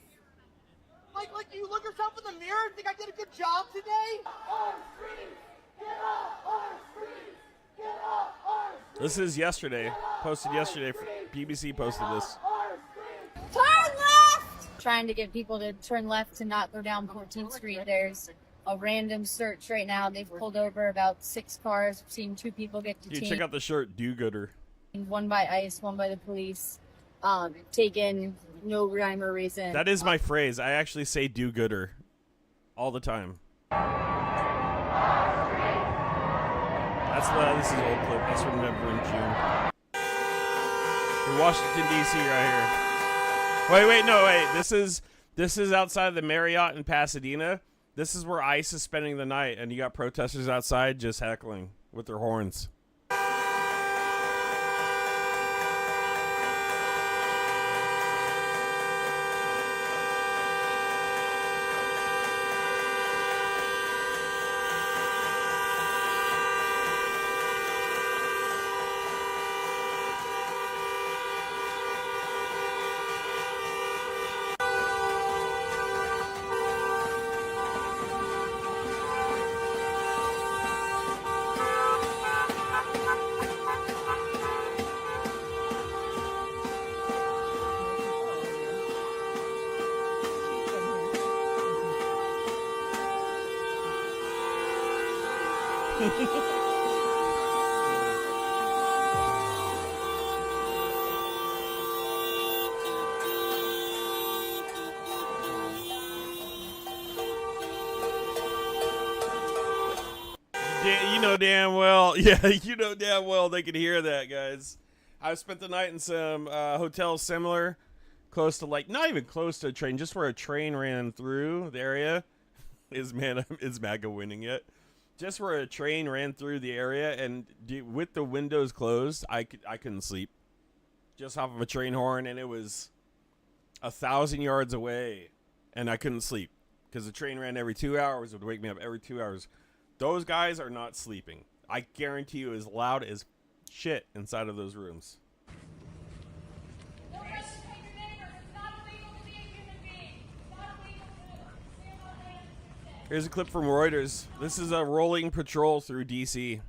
Like you look yourself in the mirror and think I did a good job today? Our streets! Get off our streets! Get off our streets! This is yesterday. Posted yesterday. BBC posted this. Turn left! Trying to get people to turn left to not go down 14th Street. There's a random search right now. They've pulled over about 6 cars. We've seen 2 people get detained. Dude, check out the shirt, do-gooder. One by ICE, one by the police. Taken, no rhyme or reason. That is my phrase. I actually say do-gooder all the time. This is an old clip. That's from November and June. In Washington, D.C. right here. Wait. This is outside the Marriott in Pasadena. This is where ICE is spending the night, and you got protesters outside just heckling with their horns. You know damn well, you know damn well they can hear that, guys. I spent the night in some hotels similar, close to not even close to a train, just where a train ran through the area. Is MAGA winning yet? Just where a train ran through the area, and with the windows closed, I couldn't sleep. Just off of a train horn, and it was 1,000 yards away, and I couldn't sleep because the train ran every 2 hours. It would wake me up every 2 hours. Those guys are not sleeping. I guarantee you, as loud as shit inside of those rooms. Here's a clip from Reuters. This is a rolling patrol through DC.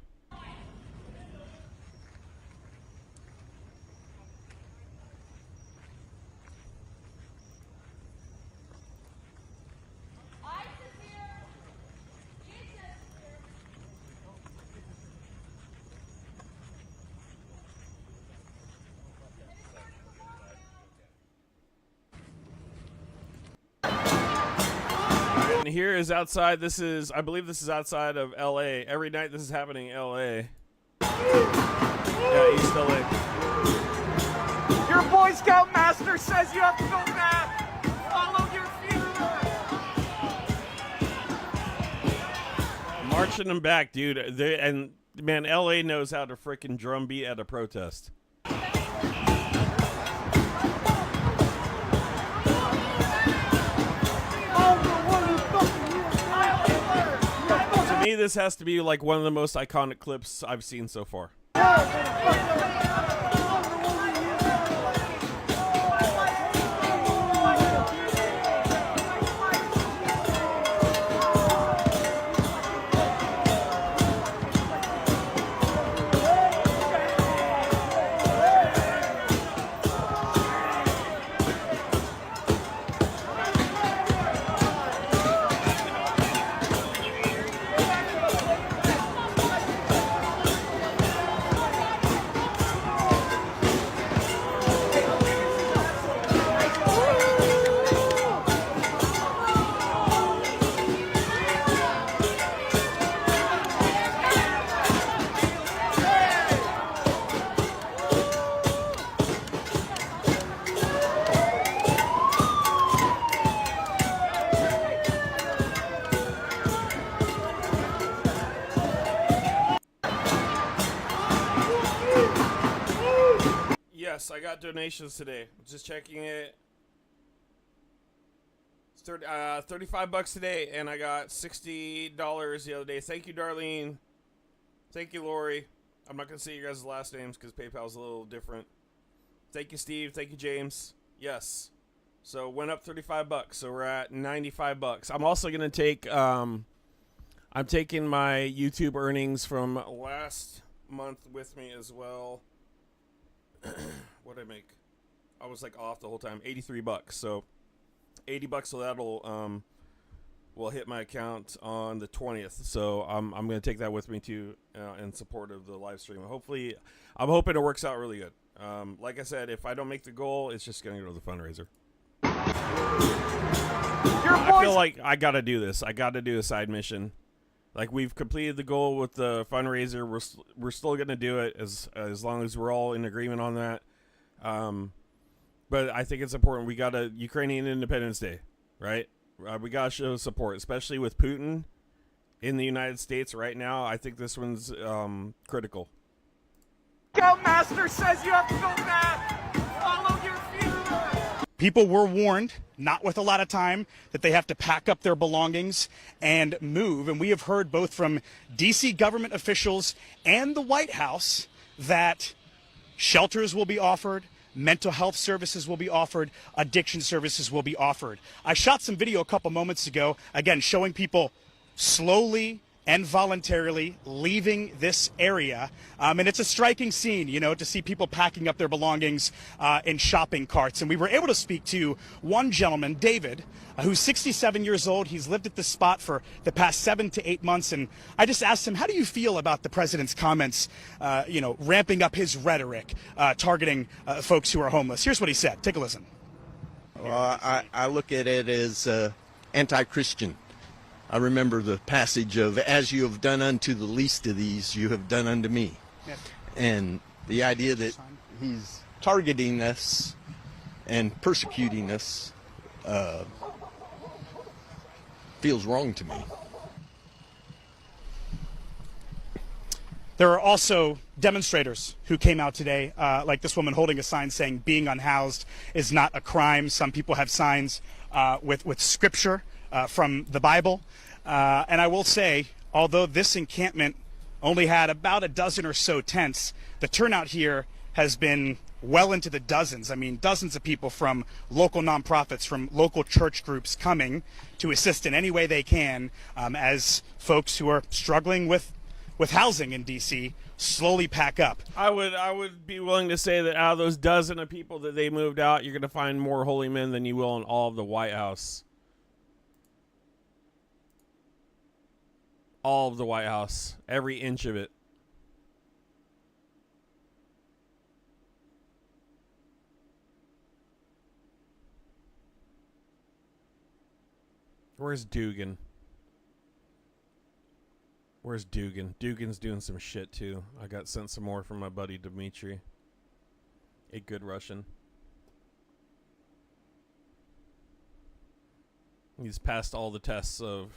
And here is outside. I believe this is outside of LA. Every night this is happening in LA. Yeah, East LA. Your Boy Scout master says you have to go back. Follow your future. Marching them back, dude. And man, LA knows how to frickin' drumbeat at a protest. this has to be like one of the most iconic clips I've seen so far. Yes, I got donations today. Just checking it. It's 35 bucks today, and I got $60 the other day. Thank you, Darlene. Thank you, Lori. I'm not going to say your guys' last names because PayPal's a little different. Thank you, Steve. Thank you, James. Yes. So went up 35 bucks. So we're at 95 bucks. I'm also going to take, I'm taking my YouTube earnings from last month with me as well. What did I make? I was like off the whole time. 83 bucks. So 80 bucks. So that'll will hit my account on the 20th. So I'm going to take that with me too in support of the live stream. Hopefully, I'm hoping it works out really good. Like I said, if I don't make the goal, it's just going to go to the fundraiser. I feel like I got to do this. I got to do a side mission. Like, we've completed the goal with the fundraiser. We're still going to do it as long as we're all in agreement on that. But I think it's important. We got a Ukrainian Independence Day, right? We got to show support, especially with Putin in the United States right now. I think this one's critical. Scoutmaster says you have to go back. Follow your future. People were warned, not with a lot of time, that they have to pack up their belongings and move. And we have heard both from D.C. government officials and the White House that shelters will be offered, mental health services will be offered, addiction services will be offered. I shot some video a couple moments ago, again, showing people slowly and voluntarily leaving this area. And it's a striking scene, you know, to see people packing up their belongings in shopping carts. And we were able to speak to one gentleman, David, who's 67 years old. He's lived at this spot for the past 7 to 8 months. And I just asked him, how do you feel about the president's comments, you know, ramping up his rhetoric, targeting folks who are homeless? Here's what he said. Take a listen. Well, I look at it as anti-Christian. I remember the passage of, as you have done unto the least of these, you have done unto me. Yes. And the idea that he's targeting us and persecuting us feels wrong to me. There are also demonstrators who came out today, like this woman holding a sign saying being unhoused is not a crime. Some people have signs with scripture from the Bible. And I will say, although this encampment only had about a dozen or so tents, the turnout here has been well into the dozens. I mean, dozens of people from local nonprofits, from local church groups coming to assist in any way they can as folks who are struggling with housing in D.C. slowly pack up. I would be willing to say that out of those dozen of people that they moved out, you're going to find more holy men than you will in all of the White House. All of the White House. Every inch of it. Where's Dugan? Where's Dugan? Dugan's doing some shit too. I got sent some more from my buddy Dmitry. A good Russian. He's passed all the tests of...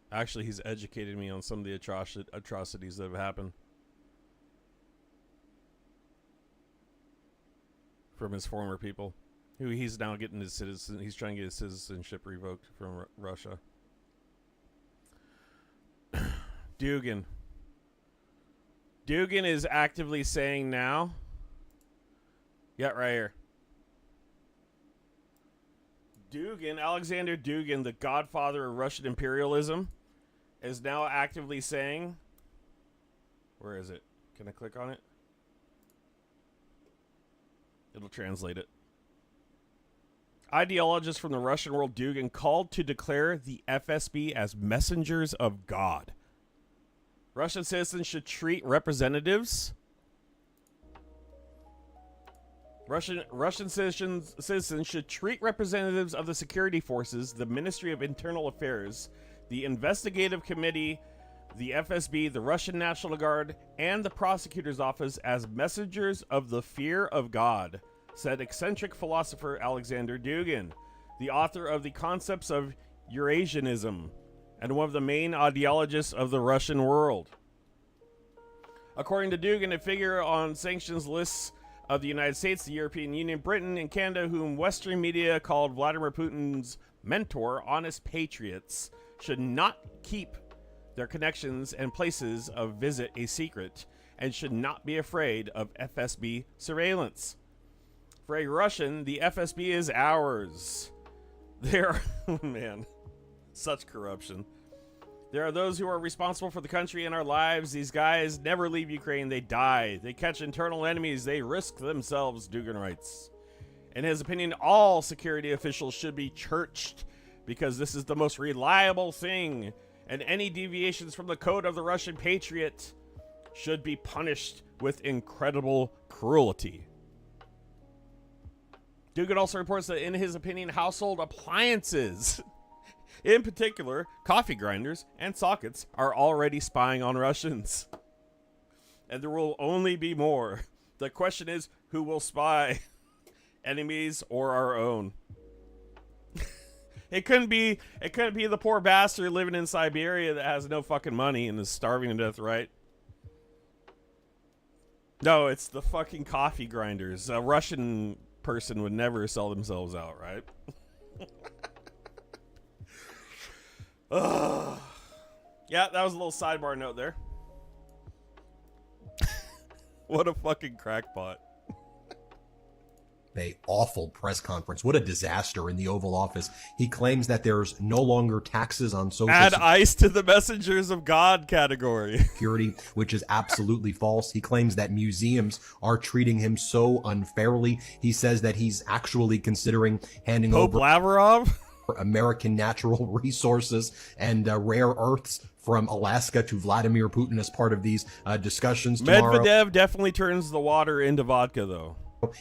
Actually, he's educated me on some of the atrocities that have happened. From his former people. Who he's now getting his citizen... He's trying to get his citizenship revoked from Russia. Dugin. Dugin is actively saying now. Yeah, right here. Dugin, Alexander Dugin, the godfather of Russian imperialism, is now actively saying... Where is it? Can I click on it? It'll translate it. Ideologists from the Russian world, Dugin, called to declare the FSB as messengers of God. Russian citizens should treat representatives... Russian citizens should treat representatives of the security forces, the Ministry of Internal Affairs, the Investigative Committee, the FSB, the Russian National Guard, and the Prosecutor's Office as messengers of the fear of God, said eccentric philosopher Alexander Dugin, the author of the Concepts of Eurasianism, and one of the main ideologists of the Russian world. According to Dugin, a figure on sanctions lists of the United States, the European Union, Britain, and Canada, whom Western media called Vladimir Putin's mentor, honest patriots, should not keep their connections and places of visit a secret, and should not be afraid of FSB surveillance. For a Russian, the FSB is ours. There, man, such corruption. There are those who are responsible for the country and our lives. These guys never leave Ukraine. They die. They catch internal enemies. They risk themselves, Dugin writes. In his opinion, all security officials should be churched because this is the most reliable thing, and any deviations from the code of the Russian patriot should be punished with incredible cruelty. Dugin also reports that in his opinion, household appliances, in particular, coffee grinders and sockets, are already spying on Russians. And there will only be more. The question is, who will spy? Enemies or our own? It couldn't be the poor bastard living in Siberia that has no fucking money and is starving to death, right? No, it's the fucking coffee grinders. A Russian person would never sell themselves out, right? Yeah, that was a little sidebar note there. What a fucking crackpot. A awful press conference. What a disaster in the Oval Office. He claims that there's no longer taxes on social Add ICE to the messengers of God category. Security, which is absolutely false. He claims that museums are treating him so unfairly. He says that he's actually considering handing Pope over Lavrov? American natural resources and rare earths from Alaska to Vladimir Putin as part of these discussions tomorrow. Medvedev definitely turns the water into vodka, though.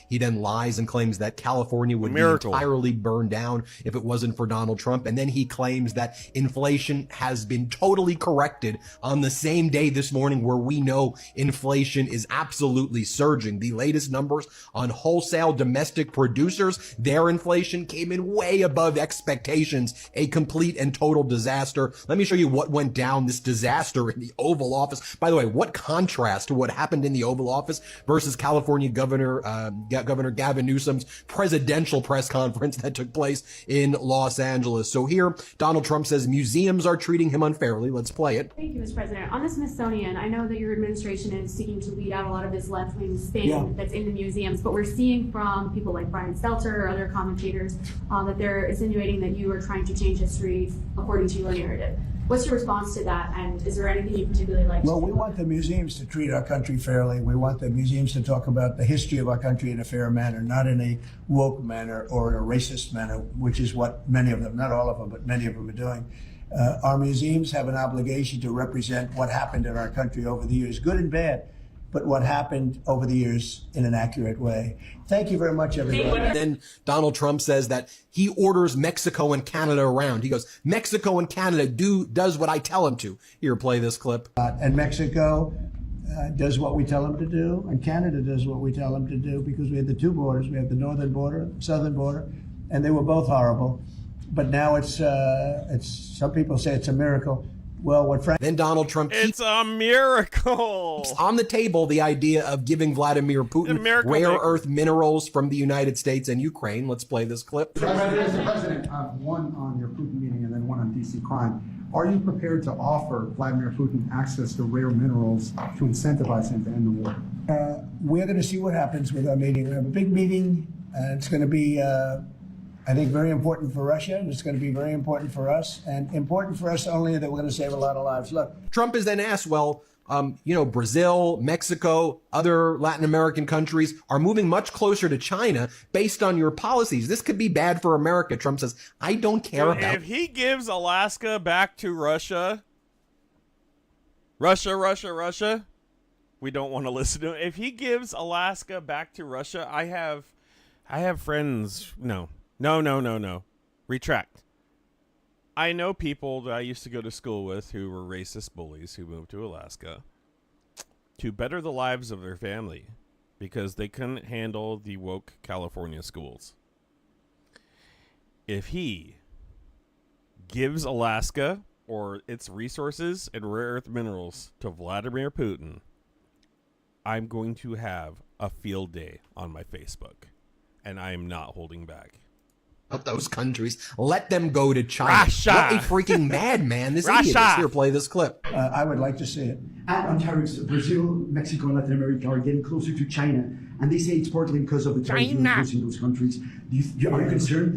He then lies and claims that California would be entirely burned down if it wasn't for Donald Trump. And then he claims that inflation has been totally corrected on the same day this morning where we know inflation is absolutely surging. The latest numbers on wholesale domestic producers, their inflation came in way above expectations. A complete and total disaster. Let me show you what went down this disaster in the Oval Office. By the way, what contrast to what happened in the Oval Office versus California Governor Gavin Newsom's presidential press conference that took place in Los Angeles. So here, Donald Trump says museums are treating him unfairly. Let's play it. Thank you, Mr. President. On the Smithsonian, I know that your administration is seeking to weed out a lot of this left-wing spin that's in the museums, but we're seeing from people like Brian Stelter or other commentators that they're insinuating that you are trying to change history according to your narrative. What's your response to that, and is there anything you particularly like to do? Well, we want the museums to treat our country fairly. We want the museums to talk about the history of our country in a fair manner, not in a woke manner or in a racist manner, which is what many of them, not all of them, but many of them are doing. Our museums have an obligation to represent what happened in our country over the years, good and bad, but what happened over the years in an accurate way. Thank you very much, everybody. Then Donald Trump says that he orders Mexico and Canada around. He goes, Mexico and Canada does what I tell him to. Here, play this clip. And Mexico does what we tell them to do, and Canada does what we tell them to do, because we have the two borders. We have the northern border, the southern border, and they were both horrible. But now it's some people say it's a miracle. Well, what Frank... Then Donald Trump... It's a miracle! On the table, the idea of giving Vladimir Putin rare earth minerals from the United States and Ukraine. Let's play this clip. Mr. President, one on your Putin meeting and then one on DC crime. Are you prepared to offer Vladimir Putin access to rare minerals to incentivize him to end the war? We're going to see what happens with our meeting. We have a big meeting. It's going to be, I think, very important for Russia, and it's going to be very important for us, and important for us only that we're going to save a lot of lives. Look, Trump is then asked, well, Brazil, Mexico, other Latin American countries are moving much closer to China based on your policies. This could be bad for America. Trump says, I don't care about If he gives Alaska back to Russia, Russia, we don't want to listen to him. If he gives Alaska back to Russia, I have friends. No. Retract. I know people that I used to go to school with who were racist bullies who moved to Alaska to better the lives of their family because they couldn't handle the woke California schools. If he gives Alaska or its resources and rare earth minerals to Vladimir Putin, I'm going to have a field day on my Facebook, and I am not holding back. Of those countries, let them go to China. Russia. What a freaking madman this idiot is. Here, play this clip. I would like to see it. On tariffs, Brazil, Mexico, and Latin America are getting closer to China, and they say it's partly because of the tariffs you're imposing those countries. Are you concerned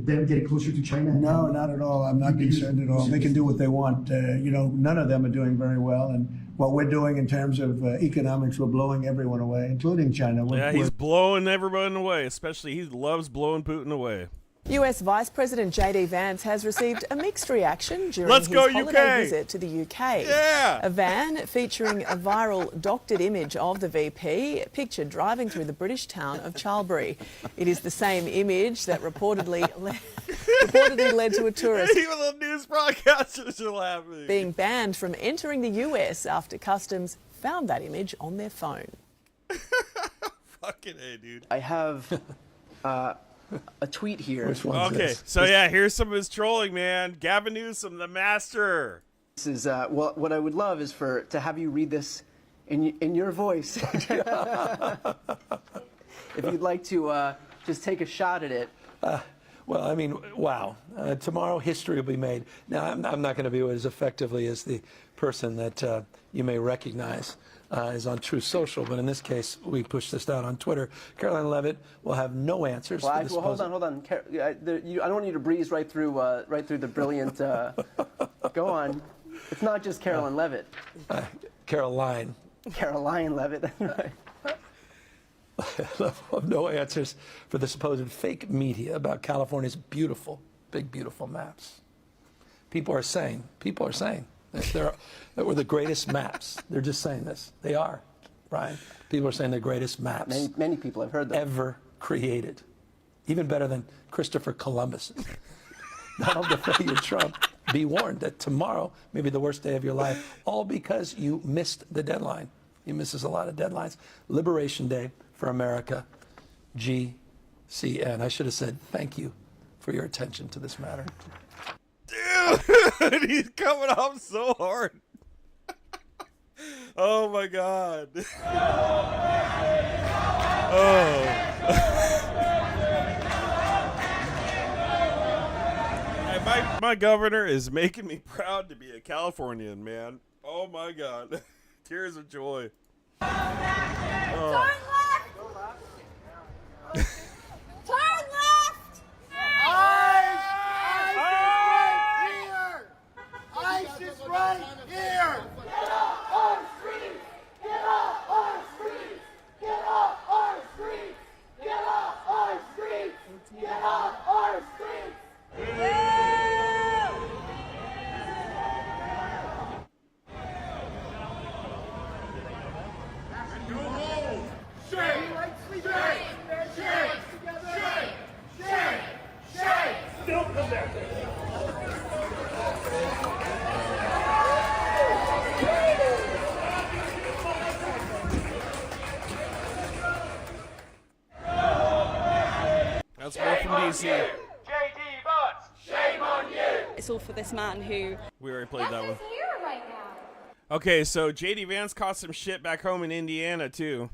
them getting closer to China? No, not at all. I'm not concerned at all. They can do what they want. None of them are doing very well, and what we're doing in terms of economics, we're blowing everyone away, including China. He's blowing everyone away, especially he loves blowing Putin away. US Vice President J.D. Vance has received a mixed reaction during his holiday visit to the UK. Yeah. A van featuring a viral doctored image of the VP pictured driving through the British town of Charlbury. It is the same image that reportedly led to a tourist Even the news broadcasters are laughing. being banned from entering the US after customs found that image on their phone. Fucking A, dude. I have a tweet here. Which one's this? So yeah, here's some of his trolling, man. Gavin Newsom, the master. This is what I would love is to have you read this in your voice. If you'd like to just take a shot at it. Well, I mean, wow. Tomorrow history will be made. Now, I'm not going to be as effectively as the person that you may recognize is on Truth Social, but in this case, we push this out on Twitter. Caroline Levitt will have no answers for this hold on. I don't want you to breeze right through the brilliant. Go on. It's not just Caroline Levitt. Caroline Levitt. Right. Of no answers for the supposed fake media about California's beautiful, big, beautiful maps. People are saying that were the greatest maps. They're just saying this. They are, Brian. People are saying they're greatest maps. Many people have heard that. Ever created. Even better than Christopher Columbus's. Donald W. Trump, be warned that tomorrow may be the worst day of your life, all because you missed the deadline. He misses a lot of deadlines. Liberation Day for America, GCN. I should have said thank you for your attention to this matter. Dude, he's coming off so hard. Oh my God. My governor is making me proud to be a Californian, man. Oh my God. Tears of joy. Oh. Turn left! ICE is right here! Get off our streets! Get off our streets! Get off our streets! Get off our streets! Get off our streets! Don't come back. That's more from DC. Shame on you! It's all for this man who... We already played that one. Okay, so J.D. Vance caught some shit back home in Indiana, too.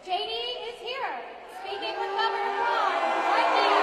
JD is here, speaking with Governor Braun right now.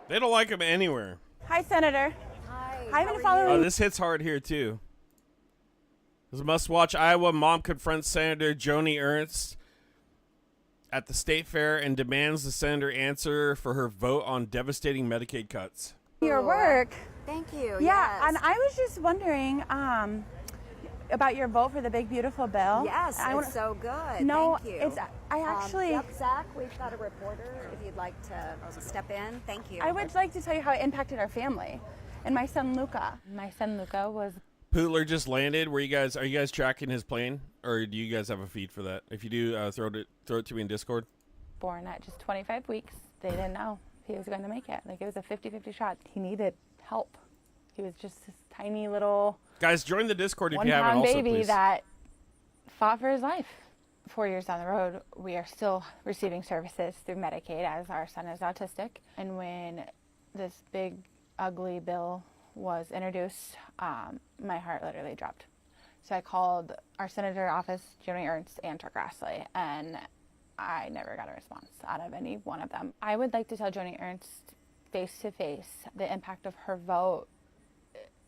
They don't like him anywhere. Hi, Senator. Hi. I've been following. Oh, this hits hard here, too. This is a must-watch. Iowa mom confronts Senator Joni Ernst at the state fair and demands the senator answer for her vote on devastating Medicaid cuts. Your work. Thank you. Yeah, yes. and I was just wondering about your vote for the big beautiful bill. Yes, it's so good. No, Thank you. it's I actually. Yep, Zach, we've got a reporter. If you'd like to step in, thank you. I would like to tell you how it impacted our family, and my son Luca. My son Luca was. Pootler just landed. Are you guys tracking his plane, or do you guys have a feed for that? If you do, throw it to me in Discord. Born at just 25 weeks. They didn't know he was going to make it. Like, it was a 50-50 shot. He needed help. He was just this tiny little Guys, join the Discord if you haven't. one-pound Also, baby please. that fought for his life. 4 years down the road, we are still receiving services through Medicaid as our son is autistic. And when this big, ugly bill was introduced, my heart literally dropped. So I called our senator office, Joni Ernst, and Chuck Grassley, and I never got a response out of any one of them. I would like to tell Joni Ernst face to face the impact of her vote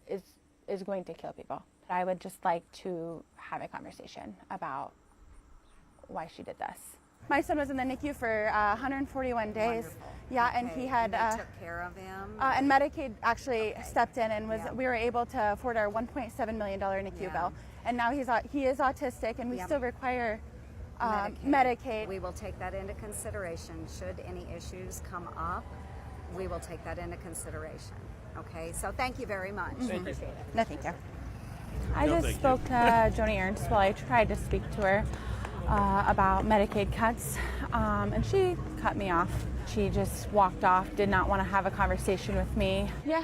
is going to kill people. I would just like to have a conversation about why she did this. My son was in the NICU for 141 days. Wonderful. Yeah, and Okay. he had. And they took care of him. And Medicaid actually stepped in and we were able to afford our $1.7 million NICU Yeah. bill. And now he is autistic, and we Yep. still require Medicaid. We will take that into consideration. Should any issues come up, we will take that into consideration. Okay, so thank you very much. Appreciate it. No, thank you. I No, just thank you. spoke to Joni Ernst while I tried to speak to her about Medicaid cuts, and she cut me off. She just walked off, did not want to have a conversation with me. Yeah.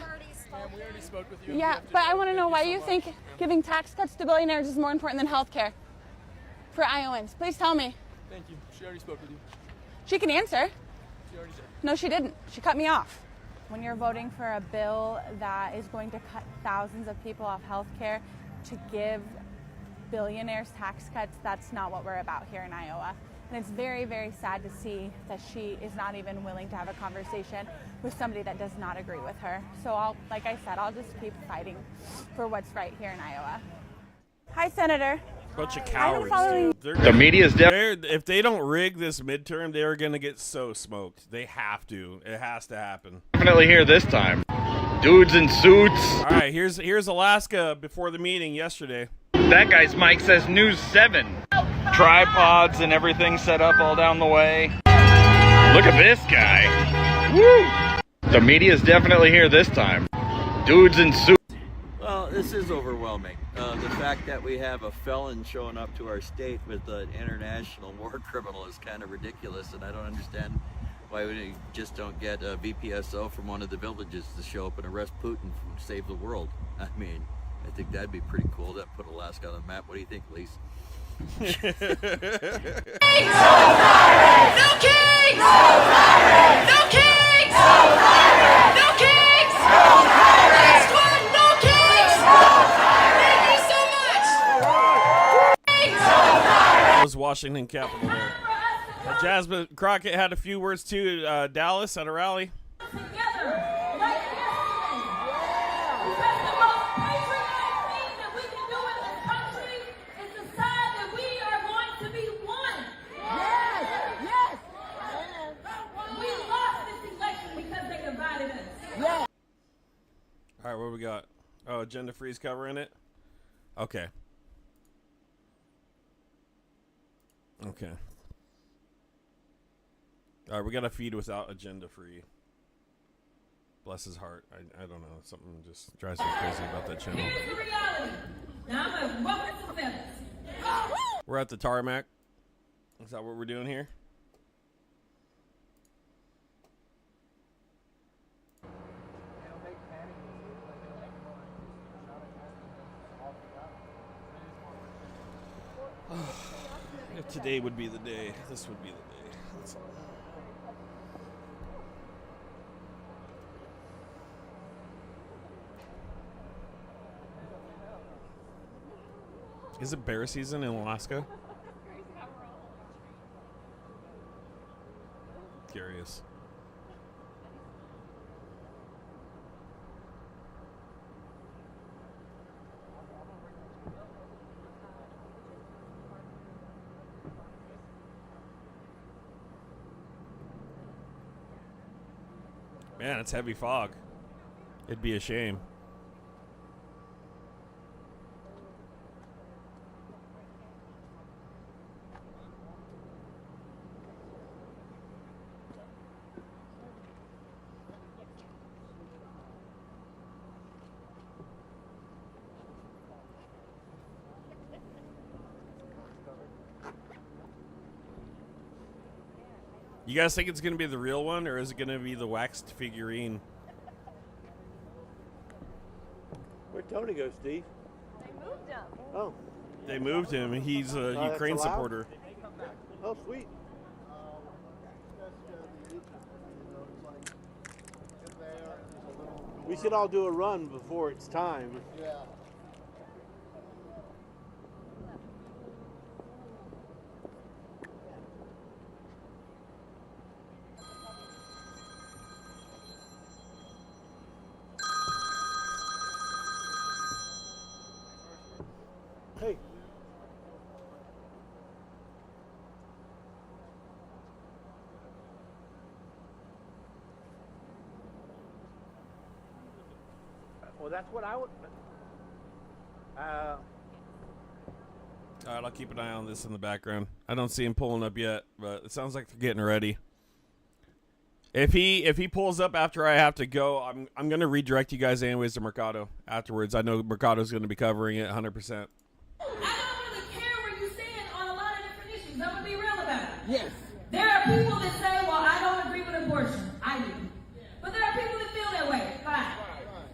We already spoke with you. Yeah, but I want to know why you think giving tax cuts to billionaires is more important than health care for Iowans. Please tell me. Thank you. She already spoke with you. She can answer. She already did. No, she didn't. She cut me off. When you're voting for a bill that is going to cut thousands of people off health care to give billionaires tax cuts, that's not what we're about here in Iowa. And it's very, very sad to see that she is not even willing to have a conversation with somebody that does not agree with her. So like I said, I'll just keep fighting for what's right here in Iowa. Hi, Senator. Bunch of I've been cowards. following- Dude. They're The gonna- media's if they don't rig this midterm, they are going to get so smoked. They have to. It has to happen. Definitely here this time. Dudes in suits. All right, here's Alaska before the meeting yesterday. That guy's mic says News 7. Tripods and everything set up all down the way. Look at this guy. Woo! The media's definitely here this time. Dudes in suits. Well, this is overwhelming. The fact that we have a felon showing up to our state with an international war criminal is kind of ridiculous, and I don't understand why we just don't get a VPSO from one of the villages to show up and arrest Putin and save the world. I mean, I think that'd be pretty cool. That put Alaska on the map. What do you think, Lise? No kings! No kings! No kings! No kings! Last one, no kings! Thank you so much! That was Washington Capitol there. Jasmine Crockett had a few words too. Dallas at a rally. All right, what do we got? Oh, Agenda Free's covering it? Okay. Okay. All right, we got a feed without Agenda Free. Bless his heart. I don't know. Something just drives me crazy about that channel. Here's the reality. Now I'm going to welcome some feathers. We're at the tarmac. Is that what we're doing here? If today would be the day, this would be the day. That's all. Is it bear season in Alaska? Curious. Man, it's heavy fog. It'd be a shame. You guys think it's going to be the real one, or is it going to be the waxed figurine? Where'd Tony go, Steve? They moved him. Oh. They moved him. He's a Ukraine that's allowed? supporter. Oh, sweet. We should all do a run before it's time. Yeah. Hey. Well, that's what I would. All right, I'll keep an eye on this in the background. I don't see him pulling up yet, but it sounds like they're getting ready. If he pulls up after I have to go, I'm gonna redirect you guys anyways to Mercado afterwards. I know Mercado's gonna be covering it 100%. I don't really care where you stand on a lot of different issues. I'm gonna be real about it. Yes. There are people that say, well, I don't agree with abortion. I do. But there are people that feel that way. Fine.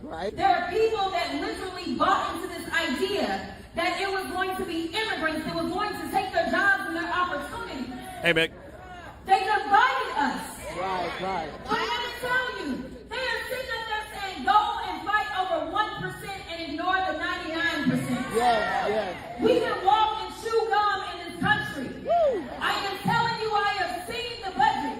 Right. There are people that literally bought into this idea that it was going to be immigrants that was going to take their jobs and their opportunities. Hey, Mick. They divided us. Right, right. But I'm going to tell you, they are sitting up there saying, go and fight over 1% and ignore the 99%. Yes, yes. We can walk and chew gum in this country. Woo. I am telling you, I have seen the budget.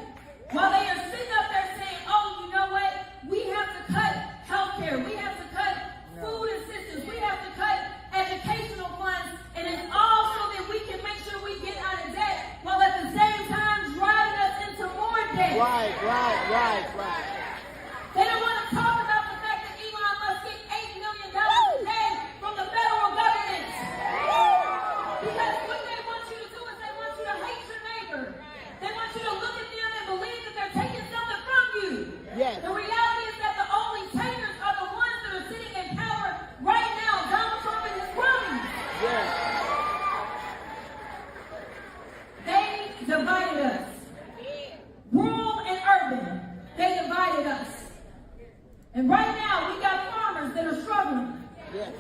While they are sitting up there saying, oh, you know what? We have to cut healthcare. We have to cut food assistance. We have to cut educational funds. And it's all so that we can make sure we get out of debt while at the same time driving us into more debt. Right. They don't want to talk about the fact that Elon Musk gets $8 million a day from the federal government. Because what they want you to do is they want you to hate your neighbor. They want you to look at them and believe that they're taking something from you. Yes. The reality is that the only takers are the ones that are sitting in power right now, Donald Trump and his cronies. Yes. They divided us. Rural and urban, they divided us. And right now, we got farmers that are struggling. Yes.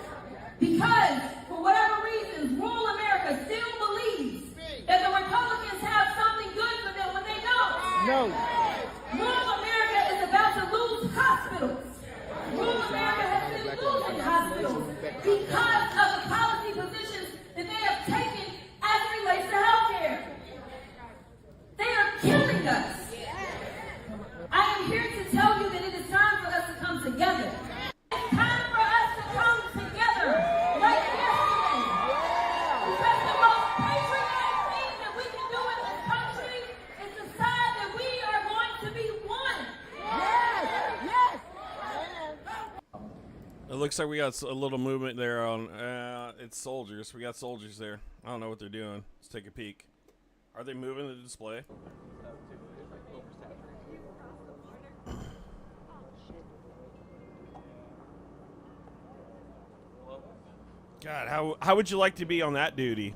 Because, for whatever reasons, rural America still believes that the Republicans have something good for them when they don't. No. Rural America is about to lose hospitals. Rural America has been losing hospitals because of the policy positions that they have taken as it relates to healthcare. They are killing us. I am here to tell you that it is time for us to come together. It's time for us to come together like yesterday. Because the most patriotic thing that we can do in this country is decide that we are going to be one. Yes. It looks like we got a little movement there on. It's soldiers. We got soldiers there. I don't know what they're doing. Let's take a peek. Are they moving the display? God, how would you like to be on that duty?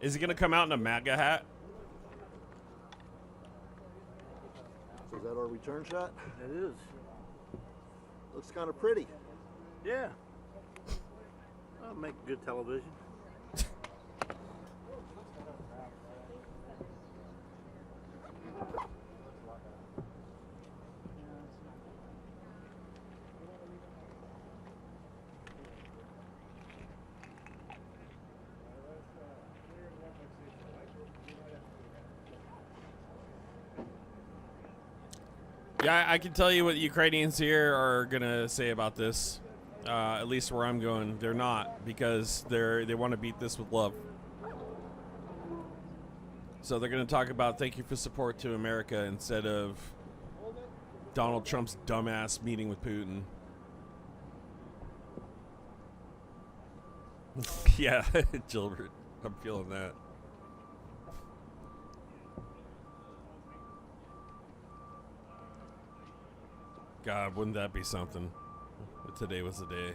Is he gonna come out in a MAGA hat? So is that our return shot? It is. Looks kind of pretty. Yeah. I'll make good television. Yeah, I can tell you what Ukrainians here are gonna say about this. At least where I'm going, they're not, because they want to beat this with love. So they're gonna talk about thank you for support to America instead of Donald Trump's dumbass meeting with Putin. Yeah, Gilbert, I'm feeling that. God, wouldn't that be something? But today was the day.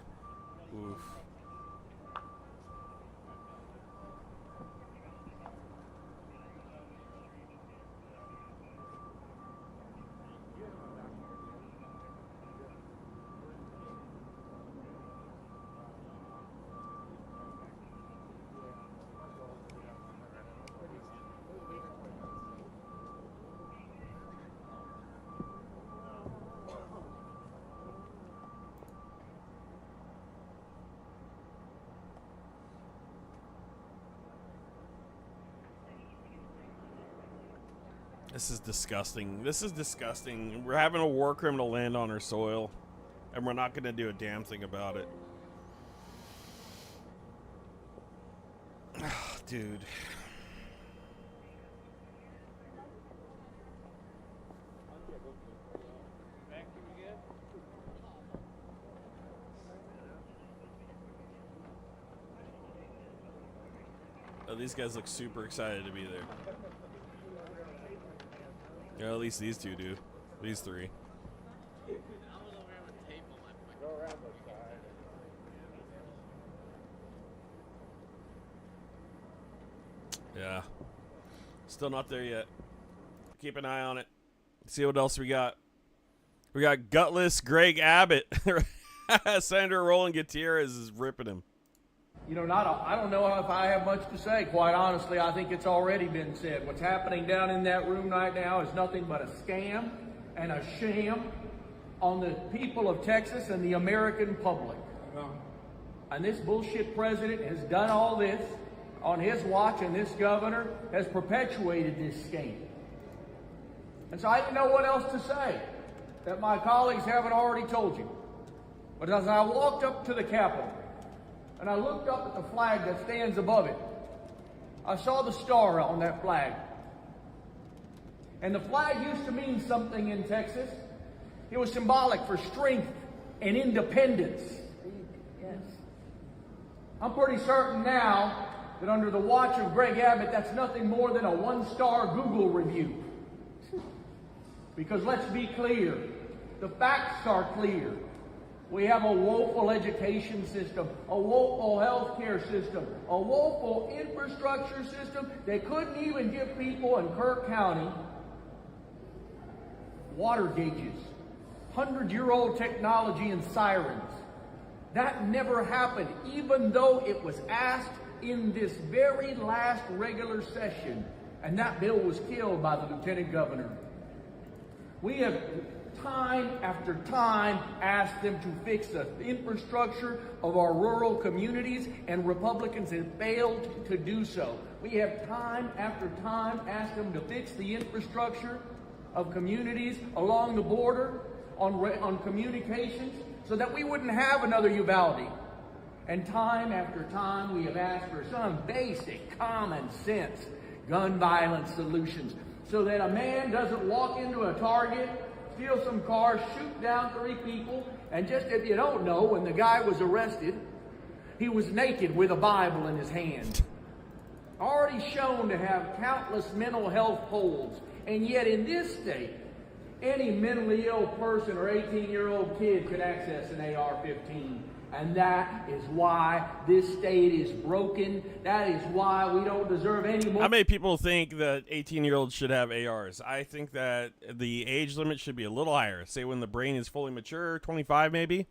Oof. This is disgusting. This is disgusting. We're having a war criminal land on our soil, and we're not going to do a damn thing about it. Dude. Oh, these guys look super excited to be there. Yeah, at least these two do. These three. Yeah. Still not there yet. Keep an eye on it. See what else we got. We got gutless Greg Abbott. Senator Roland Gutierrez is ripping him. You know, I don't know if I have much to say. Quite honestly, I think it's already been said. What's happening down in that room right now is nothing but a scam and a sham on the people of Texas and the American public. And this bullshit president has done all this on his watch, and this governor has perpetuated this scam. And so I didn't know what else to say that my colleagues haven't already told you. But as I walked up to the Capitol, and I looked up at the flag that stands above it, I saw the star on that flag. And the flag used to mean something in Texas. It was symbolic for strength and independence. Yes. I'm pretty certain now that under the watch of Greg Abbott, that's nothing more than a one-star Google review. Because let's be clear, the facts are clear. We have a woeful education system, a woeful healthcare system, a woeful infrastructure system that couldn't even give people in Kirk County water gauges, 100-year-old technology and sirens. That never happened, even though it was asked in this very last regular session, and that bill was killed by the lieutenant governor. We have time after time asked them to fix the infrastructure of our rural communities, and Republicans have failed to do so. We have time after time asked them to fix the infrastructure of communities along the border, on communications, so that we wouldn't have another Uvalde. And time after time we have asked for some basic common sense gun violence solutions, so that a man doesn't walk into a Target, steal some cars, shoot down 3 people, and just, if you don't know, when the guy was arrested, he was naked with a Bible in his hand. Already shown to have countless mental health holds, and yet in this state, any mentally ill person or 18-year-old kid could access an AR-15. And that is why this state is broken. That is why we don't deserve any more. How many people think that 18-year-olds should have ARs? I think that the age limit should be a little higher. Say when the brain is fully mature, 25 maybe?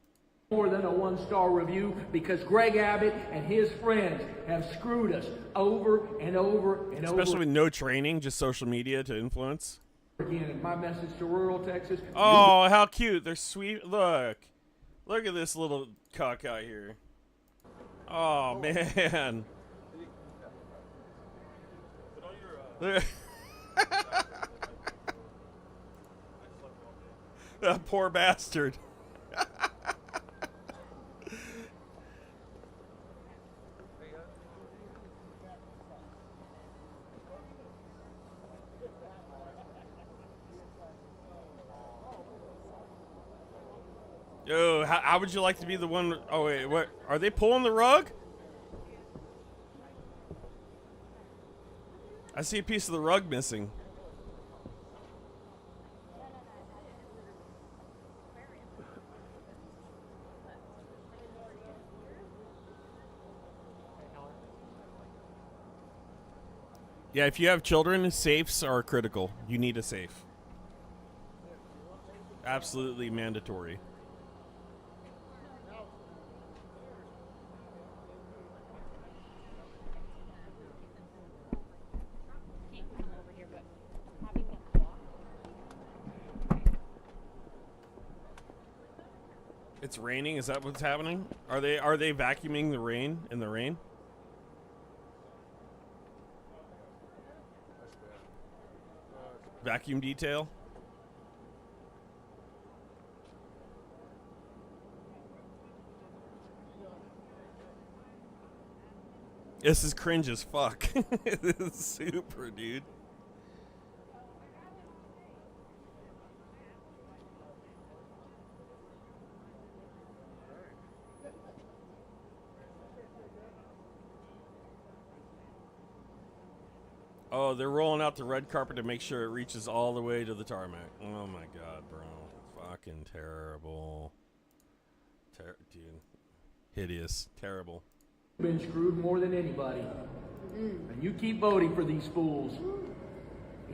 More than a one-star review, because Greg Abbott and his friends have screwed us over and over and over. Especially with no training, just social media to influence. Again, my message to rural Texas. Oh, how cute. They're sweet. Look at this little cuck out here. Oh, man. That poor bastard. Yo, how would you like to be the one? Oh wait, what? Are they pulling the rug? I see a piece of the rug missing. Yeah, if you have children, safes are critical. You need a safe. Absolutely mandatory. It's raining. Is that what's happening? Are they vacuuming the rain in the rain? Vacuum detail. This is cringe as fuck. This is super, dude. Oh, they're rolling out the red carpet to make sure it reaches all the way to the tarmac. Oh my god, bro. Fucking terrible. Dude. Hideous. Terrible. Been screwed more than anybody. And you keep voting for these fools.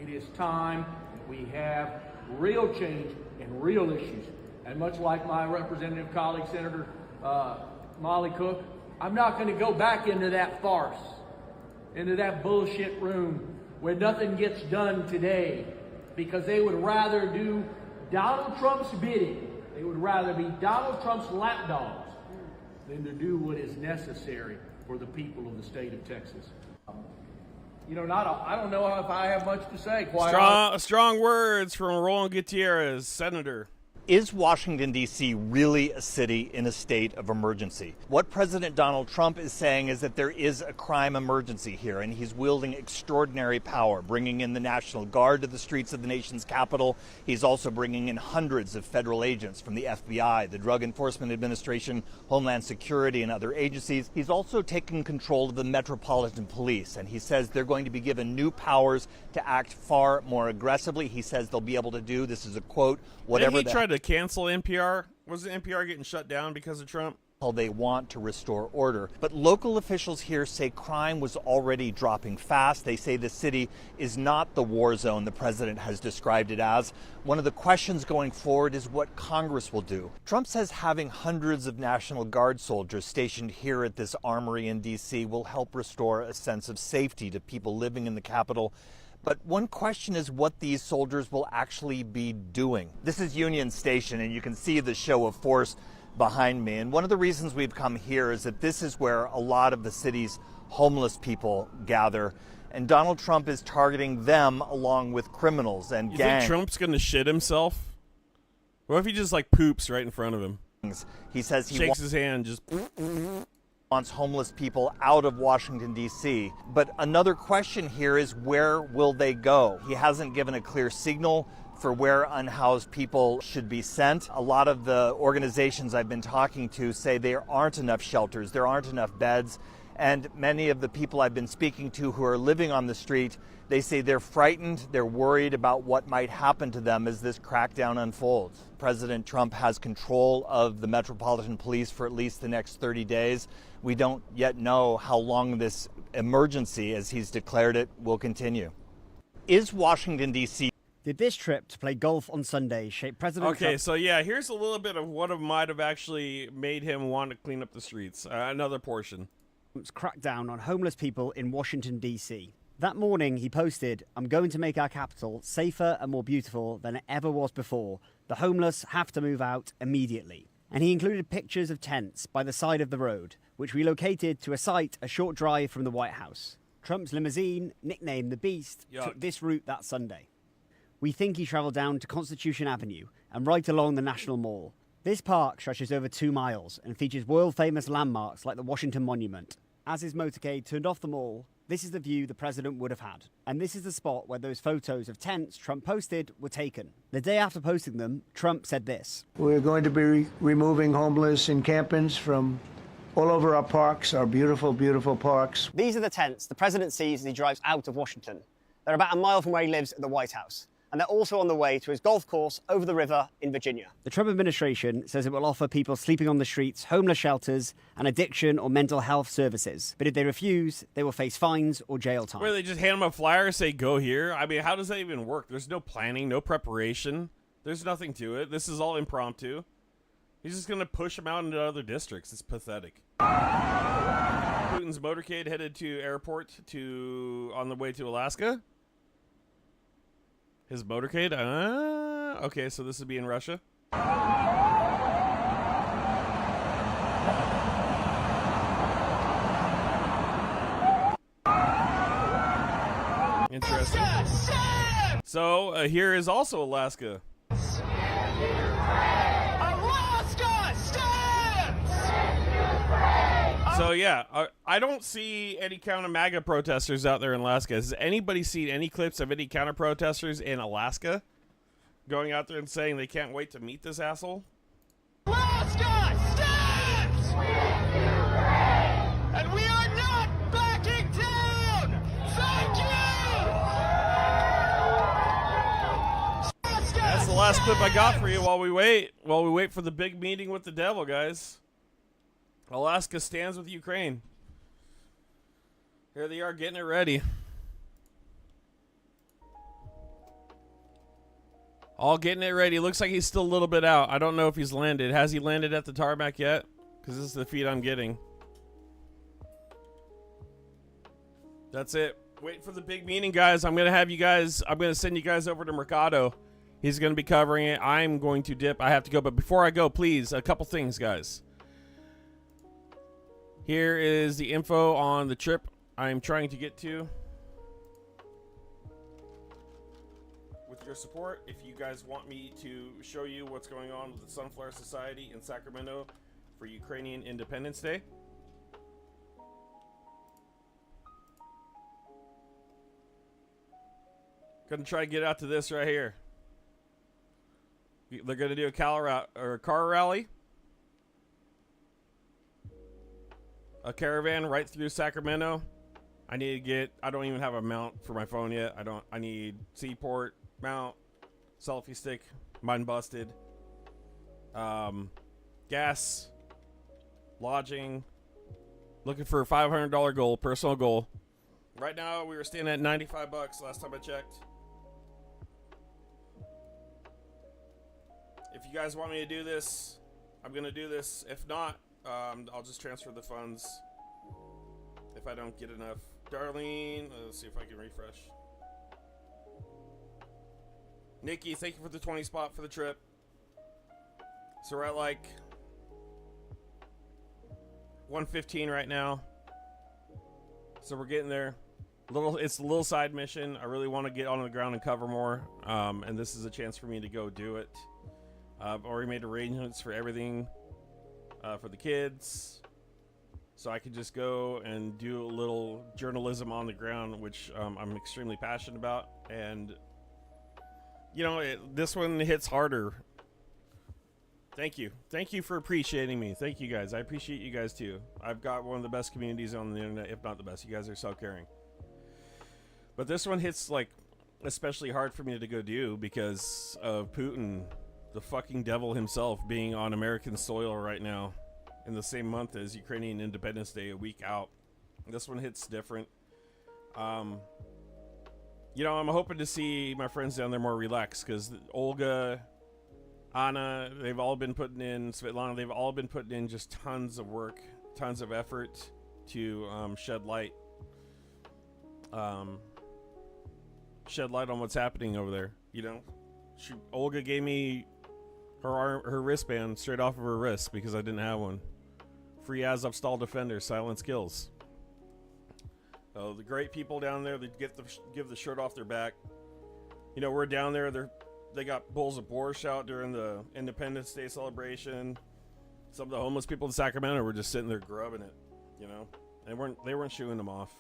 It is time that we have real change and real issues. And much like my representative colleague, Senator Molly Cook, I'm not going to go back into that farce, into that bullshit room where nothing gets done today, because they would rather do Donald Trump's bidding. They would rather be Donald Trump's lapdogs than to do what is necessary for the people of the state of Texas. You know, I don't know if I have much to say. Strong words from Roland Gutierrez, Senator. Is Washington, D.C. really a city in a state of emergency? What President Donald Trump is saying is that there is a crime emergency here, and he's wielding extraordinary power, bringing in the National Guard to the streets of the nation's capital. He's also bringing in hundreds of federal agents from the FBI, the Drug Enforcement Administration, Homeland Security, and other agencies. He's also taken control of the Metropolitan Police, and he says they're going to be given new powers to act far more aggressively. He says they'll be able to do, this is a quote, whatever Didn't he try to cancel NPR? Wasn't NPR getting shut down because of Trump? They want to restore order. But local officials here say crime was already dropping fast. They say the city is not the war zone the president has described it as. One of the questions going forward is what Congress will do. Trump says having hundreds of National Guard soldiers stationed here at this armory in D.C. will help restore a sense of safety to people living in the Capitol. But one question is what these soldiers will actually be doing. This is Union Station, and you can see the show of force behind me. And one of the reasons we've come here is that this is where a lot of the city's homeless people gather. And Donald Trump is targeting them along with criminals and gangs. You think Trump's going to shit himself? What if he just like poops right in front of him? He says he shakes his hand, just wants homeless people out of Washington, D.C. But another question here is where will they go? He hasn't given a clear signal for where unhoused people should be sent. A lot of the organizations I've been talking to say there aren't enough shelters, there aren't enough beds, and many of the people I've been speaking to who are living on the street, they say they're frightened, they're worried about what might happen to them as this crackdown unfolds. President Trump has control of the Metropolitan Police for at least the next 30 days. We don't yet know how long this emergency, as he's declared it, will continue. Is Washington, D.C. Did this trip to play golf on Sunday shape President Trump? So yeah, here's a little bit of what might have actually made him want to clean up the streets. Another portion. Crackdown on homeless people in Washington, D.C. That morning, he posted, "I'm going to make our capital safer and more beautiful than it ever was before. The homeless have to move out immediately." And he included pictures of tents by the side of the road, which relocated to a site a short drive from the White House. Trump's limousine, nicknamed the Beast, took this route that Sunday. We think he travelled down to Constitution Avenue and right along the National Mall. This park stretches over 2 miles and features world-famous landmarks like the Washington Monument. As his motorcade turned off the mall, this is the view the president would have had. And this is the spot where those photos of tents Trump posted were taken. The day after posting them, Trump said this. We're going to be removing homeless encampments from all over our parks, our beautiful, beautiful parks. These are the tents the president sees as he drives out of Washington. They're about a mile from where he lives at the White House. And they're also on the way to his golf course over the river in Virginia. The Trump administration says it will offer people sleeping on the streets homeless shelters and addiction or mental health services. But if they refuse, they will face fines or jail time. Where they just hand them a flyer, say, go here? I mean, how does that even work? There's no planning, no preparation. There's nothing to it. This is all impromptu. He's just going to push them out into other districts. It's pathetic. Putin's motorcade headed to airport on the way to Alaska. His motorcade? Okay, so this would be in Russia. Interesting. So here is also Alaska. So yeah, I don't see any counter MAGA protesters out there in Alaska. Has anybody seen any clips of any counter protesters in Alaska going out there and saying they can't wait to meet this asshole? Alaska stands! And we are not backing down! Thank you! That's the last clip I got for you while we wait for the big meeting with the devil, guys. Alaska stands with Ukraine. Here they are getting it ready. All getting it ready. Looks like he's still a little bit out. I don't know if he's landed. Has he landed at the tarmac yet? Because this is the feed I'm getting. That's it. Wait for the big meeting, guys. I'm going to send you guys over to Mercado. He's going to be covering it. I'm going to dip. I have to go. But before I go, please, a couple things, guys. Here is the info on the trip I'm trying to get to. With your support, if you guys want me to show you what's going on with the Sunflower Society in Sacramento for Ukrainian Independence Day. Gonna try to get out to this right here. They're gonna do a car rally. A caravan right through Sacramento. I don't even have a mount for my phone yet. I need Seaport, mount, selfie stick, mine busted. Gas, lodging. Looking for a $500 goal, personal goal. Right now we were staying at $95 last time I checked. If you guys want me to do this, I'm gonna do this. If not, I'll just transfer the funds if I don't get enough. Darlene, let's see if I can refresh. Nikki, thank you for the 20 spot for the trip. So we're at like 115 right now. So we're getting there. It's a little side mission. I really want to get on the ground and cover more. And this is a chance for me to go do it. I've already made arrangements for everything. For the kids, so I could just go and do a little journalism on the ground, which I'm extremely passionate about. And you know, this one hits harder. Thank you for appreciating me. Thank you guys. I appreciate you guys too. I've got one of the best communities on the internet, if not the best. You guys are so caring. But this one hits like especially hard for me to go do because of Putin, the fucking devil himself, being on American soil right now in the same month as Ukrainian Independence Day, a week out. This one hits different. You know, I'm hoping to see my friends down there more relaxed because Olga, Anna, they've all been putting in, Svetlana, they've all been putting in just tons of work, tons of effort to shed light on what's happening over there. You know, Olga gave me her wristband straight off of her wrist because I didn't have one. Free Azovstal Defender, silence kills. So the great people down there that give the shirt off their back. You know, we're down there. They got bowls of borscht out during the Independence Day celebration. Some of the homeless people in Sacramento were just sitting there grubbing it, you know. They weren't shooing them off,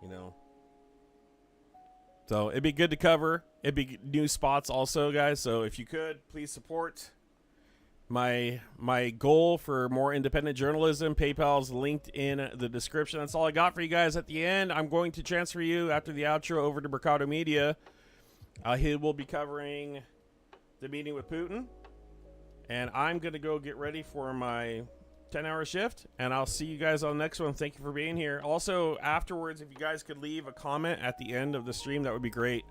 you know. So it'd be good to cover. It'd be new spots also, guys. So if you could, please support my goal for more independent journalism. PayPal's linked in the description. That's all I got for you guys. At the end, I'm going to transfer you after the outro over to Mercado Media. He will be covering the meeting with Putin. And I'm going to go get ready for my 10-hour shift. And I'll see you guys on the next one. Thank you for being here. Also, afterwards, if you guys could leave a comment at the end of the stream, that would be great.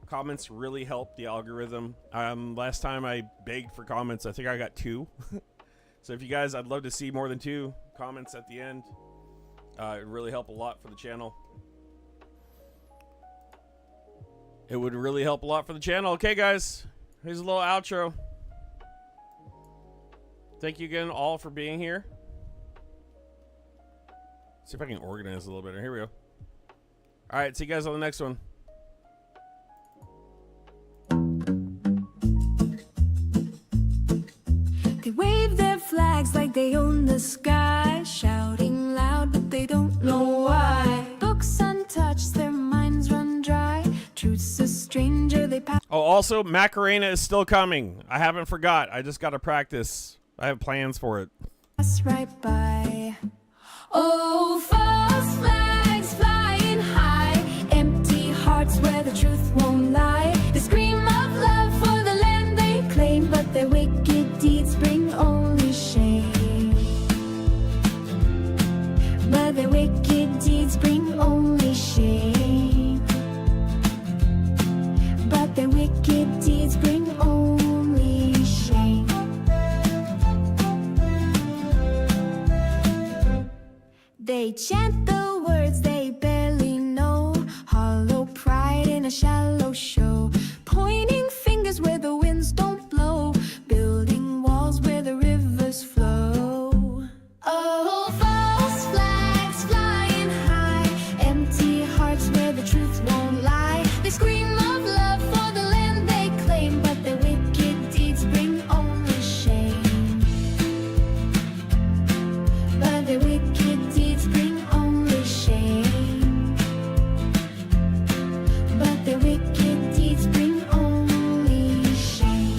Comments really help the algorithm. Last time I begged for comments, I think I got 2. So if you guys, I'd love to see more than 2 comments at the end. It would really help a lot for the channel. It would really help a lot for the channel. Okay, guys, here's a little outro. Thank you again all for being here. See if I can organize a little better. Here we go. All right, see you guys on the next one. They wave their flags like they own the sky, shouting loud, but they don't know why. Books untouched, their minds run dry. Truth's a stranger, they pass. Oh, also, Macarena is still coming. I haven't forgot. I just got to practice. I have plans for it. Right by. Oh, false flags flying high, empty hearts where the truth won't lie. They scream of love for the land they claim, but their wicked deeds bring only shame. But their wicked deeds bring only shame. But their wicked deeds bring only shame. They chant the words they barely know, hollow pride in a shallow show, pointing fingers where the winds don't blow, building walls where the rivers flow. Oh, false flags flying high, empty hearts where the truth won't lie. They scream of love for the land they claim, but their wicked deeds bring only shame. But their wicked deeds bring only shame. But their wicked deeds bring only shame.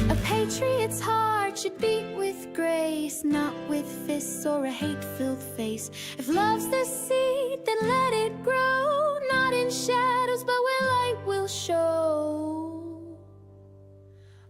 A patriot's heart should beat with grace, not with fists or a hate-filled face. If love's the seed, then let it grow, not in shadows, but where light will show.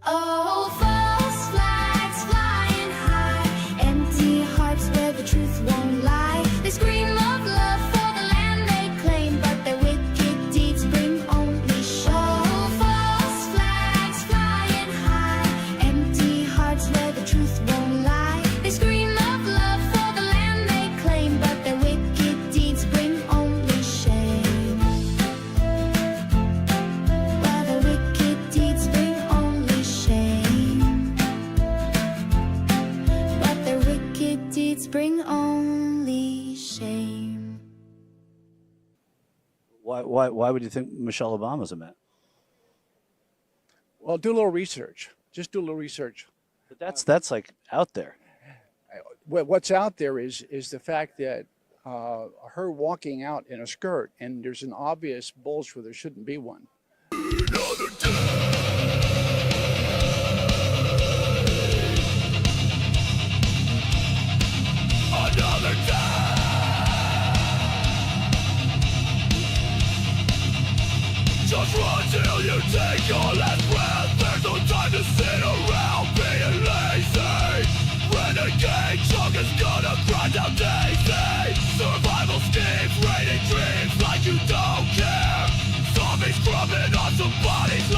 Oh, false flags flying high, empty hearts where the truth won't lie. They scream of love for the land they claim, but their wicked deeds bring only shame. Oh, false flags flying high, empty hearts where the truth won't lie. They scream of love for the land they claim, but their wicked deeds bring only shame. But their wicked deeds bring only shame. But their wicked deeds bring only shame. Why would you think Michelle Obama's a man? Well, do a little research. Just do a little research. But that's like out there. What's out there is the fact that her walking out in a skirt, and there's an obvious bulge where there shouldn't be one. Another day. Just run till you take your last breath. There's no time to sit around being lazy. Renegade junk is gonna grind out daisy. Survival schemes, raiding dreams like you don't care. Zombies crumbling on somebody's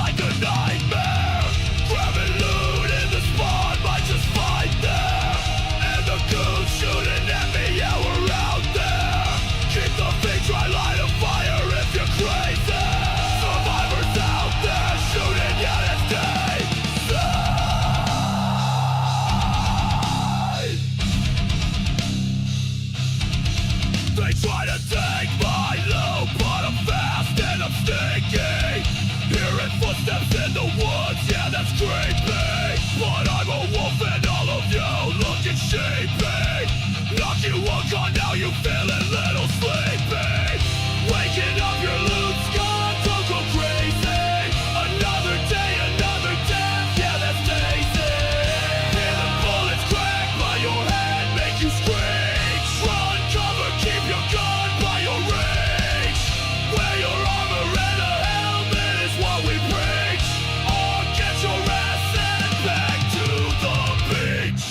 feeling little sleepy? Waking up, your loot's gone, don't go crazy. Another day, another death, yeah, that's Daisy. Hear the bullets crack by your head, make you screech. Run, cover, keep your gun by your reach. Wear your armor and a helmet is what we preach. Or get your ass sent back to the beach.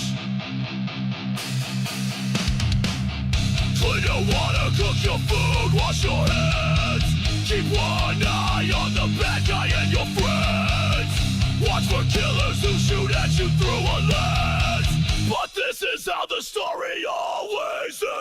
Clean your water, cook your food, wash your hands. Keep one eye on the bad guy and your friends. Watch for killers who shoot at you through a lens. But this is how the story always ends.